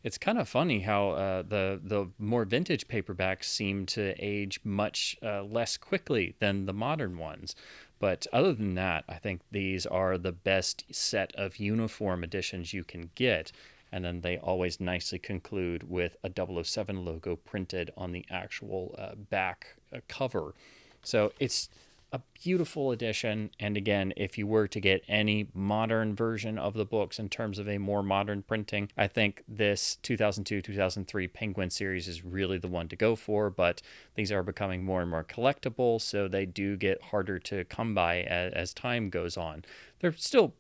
It's kind of funny how the more vintage paperbacks seem to age much less quickly than the modern ones. But other than that, I think these are the best set of uniform editions you can get. And then they always nicely conclude with a 007 logo printed on the actual back cover. So it's a beautiful edition. And again, if you were to get any modern version of the books in terms of a more modern printing, I think this 2002-2003 Penguin series is really the one to go for. But these are becoming more and more collectible, so they do get harder to come by as time goes on. They're still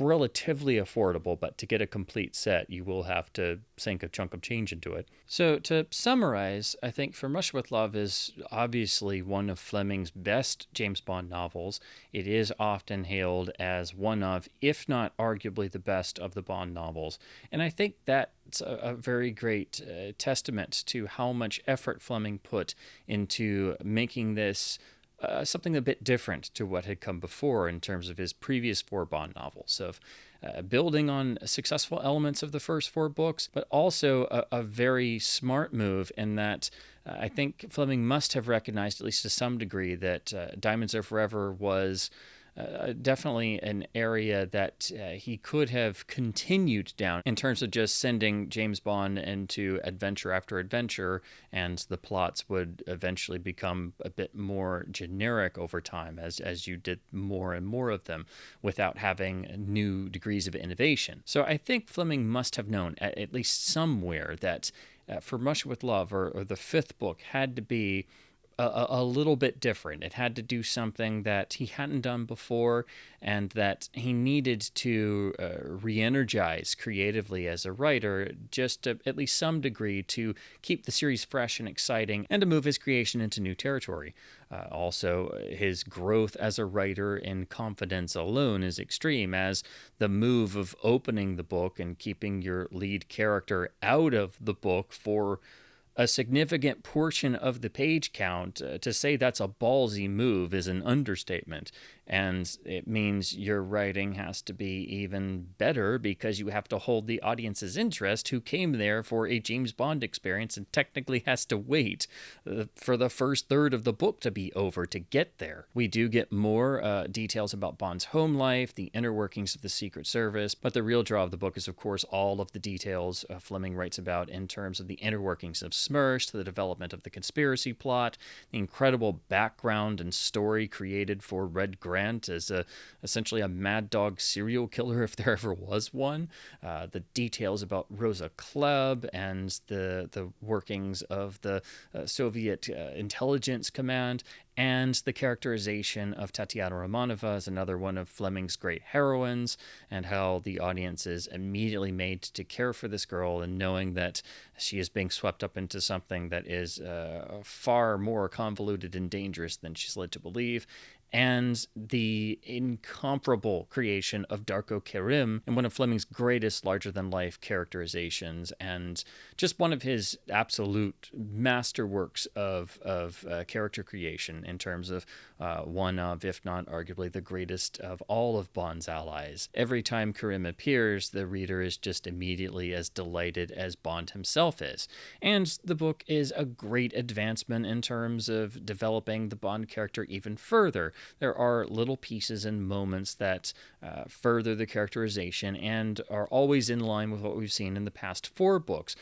relatively affordable, but to get a complete set, you will have to sink a chunk of change into it. So to summarize, I think From Russia with Love is obviously one of Fleming's best James Bond novels. It is often hailed as one of, if not arguably the best of the Bond novels. And I think that's a very great testament to how much effort Fleming put into making this something a bit different to what had come before in terms of his previous 4 Bond novels. So building on successful elements of the first 4 books, but also a very smart move in that I think Fleming must have recognized, at least to some degree, that Diamonds Are Forever was definitely an area that he could have continued down in terms of just sending James Bond into adventure after adventure, and the plots would eventually become a bit more generic over time as you did more and more of them without having new degrees of innovation. So I think Fleming must have known at least somewhere that For Russia with Love, or the 5th book, had to be a little bit different. It had to do something that he hadn't done before, and that he needed to re-energize creatively as a writer, just to at least some degree, to keep the series fresh and exciting, and to move his creation into new territory. Also, his growth as a writer in confidence alone is extreme, as the move of opening the book and keeping your lead character out of the book for a significant portion of the page count, to say that's a ballsy move is an understatement. And it means your writing has to be even better, because you have to hold the audience's interest, who came there for a James Bond experience and technically has to wait for the first third of the book to be over to get there. We do get more details about Bond's home life, the inner workings of the Secret Service, but the real draw of the book is, of course, all of the details Fleming writes about in terms of the inner workings of Smersh, the development of the conspiracy plot, the incredible background and story created for Red Grant as essentially a mad dog serial killer, if there ever was one, the details about Rosa Klebb and the workings of the Soviet intelligence command, and the characterization of Tatiana Romanova as another one of Fleming's great heroines, and how the audience is immediately made to care for this girl, and knowing that she is being swept up into something that is far more convoluted and dangerous than she's led to believe. And the incomparable creation of Darko Kerim in one of Fleming's greatest larger-than-life characterizations, and just one of his absolute masterworks of character creation in terms of one of, if not arguably, the greatest of all of Bond's allies. Every time Kerim appears, the reader is just immediately as delighted as Bond himself is. And the book is a great advancement in terms of developing the Bond character even further. there are little pieces and moments that further the characterization and are always in line with what we've seen in the past 4 books.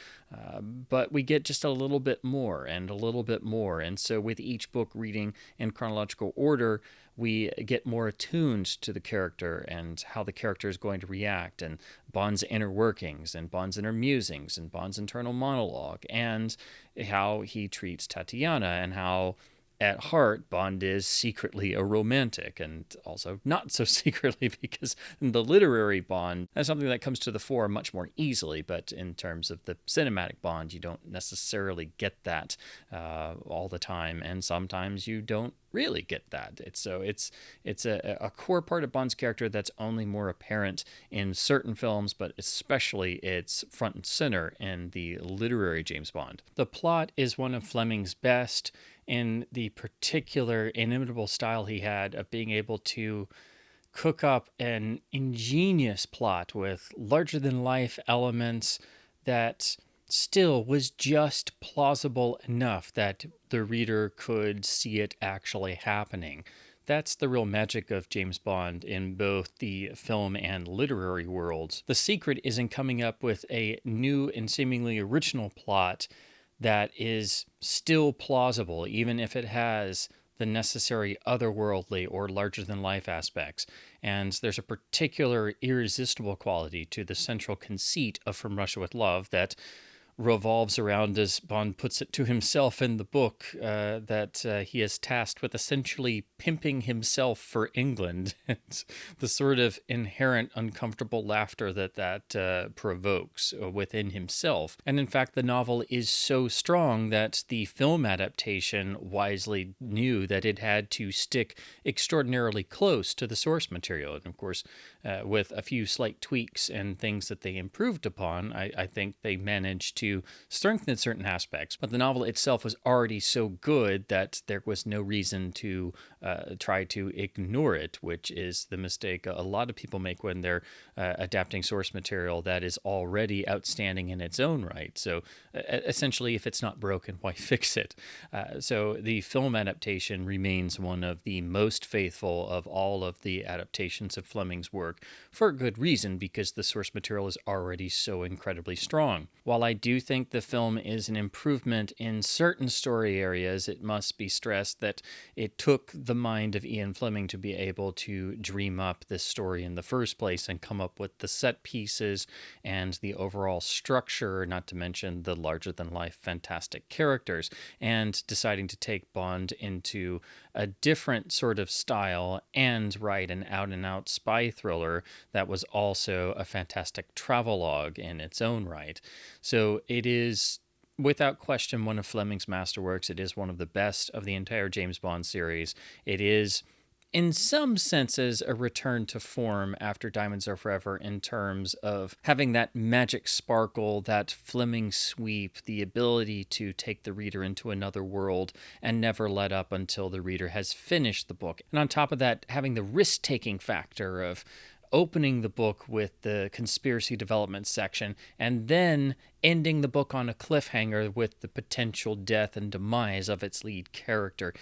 But we get just a little bit more and a little bit more. And so with each book reading in chronological order, we get more attuned to the character and how the character is going to react, and Bond's inner workings, and Bond's inner musings, and Bond's internal monologue, and how he treats Tatiana, and how at heart Bond is secretly a romantic, and also not so secretly, because in the literary Bond, that's something that comes to the fore much more easily, but in terms of the cinematic Bond, you don't necessarily get that all the time, and sometimes you don't really get that. It's a core part of Bond's character that's only more apparent in certain films, but especially it's front and center in the literary James Bond. The plot is one of Fleming's best in the particular inimitable style he had of being able to cook up an ingenious plot with larger-than-life elements that still was just plausible enough that the reader could see it actually happening. That's the real magic of James Bond in both the film and literary worlds. The secret is in coming up with a new and seemingly original plot that is still plausible, even if it has the necessary otherworldly or larger-than-life aspects. And there's a particular irresistible quality to the central conceit of From Russia with Love that revolves around, as Bond puts it to himself in the book, that he is tasked with essentially pimping himself for England, and the sort of inherent uncomfortable laughter that provokes within himself. And in fact, the novel is so strong that the film adaptation wisely knew that it had to stick extraordinarily close to the source material. And of course, with a few slight tweaks and things that they improved upon, I think they managed to strengthen certain aspects. But the novel itself was already so good that there was no reason to try to ignore it, which is the mistake a lot of people make when they're adapting source material that is already outstanding in its own right. So essentially, if it's not broken, why fix it? So the film adaptation remains one of the most faithful of all of the adaptations of Fleming's work, for a good reason, because the source material is already so incredibly strong. While I do think the film is an improvement in certain story areas, it must be stressed that it took the mind of Ian Fleming to be able to dream up this story in the first place and come up with the set pieces and the overall structure, not to mention the larger-than-life fantastic characters, and deciding to take Bond into a different sort of style and write an out-and-out spy thriller that was also a fantastic travelogue in its own right. So it is, without question, one of Fleming's masterworks. It is one of the best of the entire James Bond series. It is, in some senses, a return to form after Diamonds Are Forever in terms of having that magic sparkle, that Fleming sweep, the ability to take the reader into another world and never let up until the reader has finished the book. And on top of that, having the risk-taking factor of opening the book with the conspiracy development section and then ending the book on a cliffhanger with the potential death and demise of its lead character.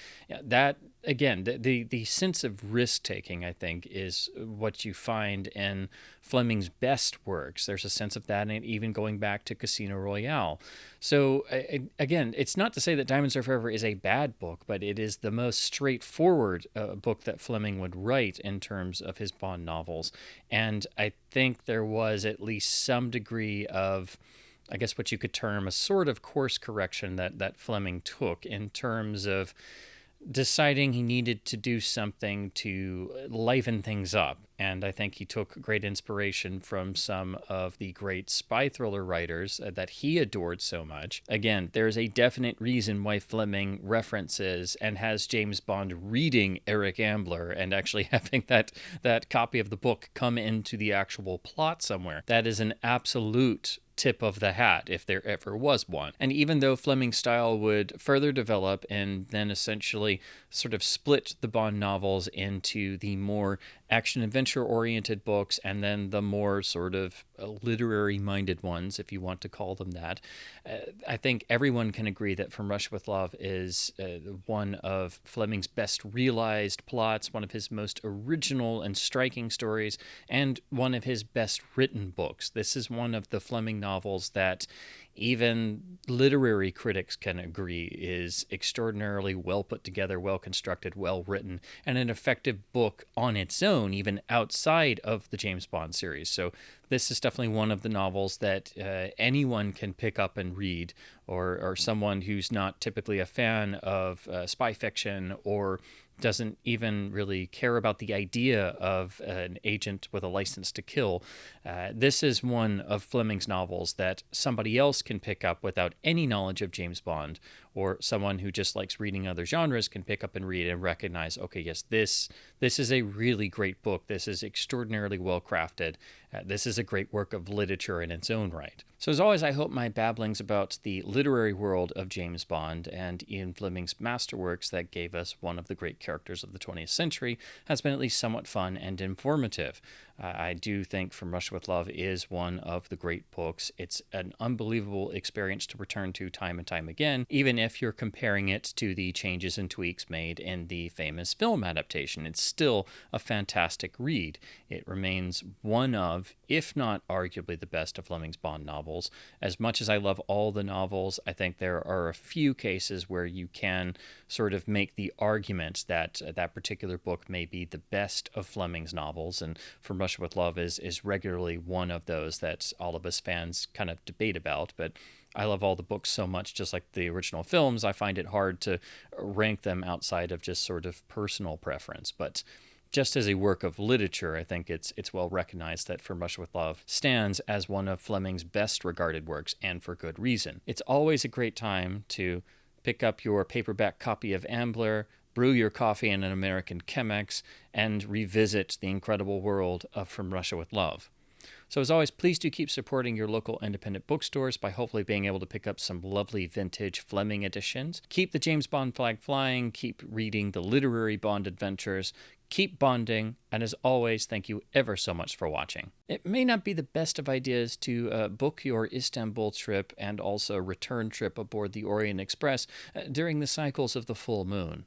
That, again, the sense of risk-taking, I think, is what you find in Fleming's best works. There's a sense of that, and even going back to Casino Royale. So, again, it's not to say that Diamonds Are Forever is a bad book, but it is the most straightforward book that Fleming would write in terms of his Bond novels. And I think there was at least some degree of, I guess what you could term a sort of course correction that Fleming took in terms of deciding he needed to do something to liven things up. And I think he took great inspiration from some of the great spy thriller writers that he adored so much. Again, there's a definite reason why Fleming references and has James Bond reading Eric Ambler and actually having that copy of the book come into the actual plot somewhere. That is an absolute tip of the hat, if there ever was one. And even though Fleming's style would further develop and then essentially sort of split the Bond novels into the more action-adventure oriented books and then the more sort of literary-minded ones, if you want to call them that, I think everyone can agree that From Russia with Love is one of Fleming's best realized plots, one of his most original and striking stories, and one of his best written books. This is one of the Fleming novels that even literary critics can agree is extraordinarily well put together, well constructed, well written, and an effective book on its own, even outside of the James Bond series. So this is definitely one of the novels that anyone can pick up and read, or someone who's not typically a fan of spy fiction or doesn't even really care about the idea of an agent with a license to kill. This is one of Fleming's novels that somebody else can pick up without any knowledge of James Bond, or someone who just likes reading other genres can pick up and read and recognize, okay, yes, this is a really great book. This is extraordinarily well crafted. This is a great work of literature in its own right. So as always, I hope my babblings about the literary world of James Bond and Ian Fleming's masterworks that gave us one of the great characters of the 20th century has been at least somewhat fun and informative. I do think From Russia with Love is one of the great books. It's an unbelievable experience to return to time and time again, even if you're comparing it to the changes and tweaks made in the famous film adaptation. It's still a fantastic read. It remains one of, if not arguably the best of Fleming's Bond novels. As much as I love all the novels, I think there are a few cases where you can sort of make the argument that that particular book may be the best of Fleming's novels, and From Russia with Love is regularly one of those that all of us fans kind of debate about. But I love all the books so much, just like the original films, I find it hard to rank them outside of just sort of personal preference. But just as a work of literature, I think it's well recognized that From Russia with Love stands as one of Fleming's best regarded works, and for good reason. It's always a great time to pick up your paperback copy of Ambler, brew your coffee in an American Chemex, and revisit the incredible world of From Russia with Love. So as always, please do keep supporting your local independent bookstores by hopefully being able to pick up some lovely vintage Fleming editions. Keep the James Bond flag flying, keep reading the literary Bond adventures, keep bonding, and as always, thank you ever so much for watching. It may not be the best of ideas to book your Istanbul trip and also return trip aboard the Orient Express during the cycles of the full moon.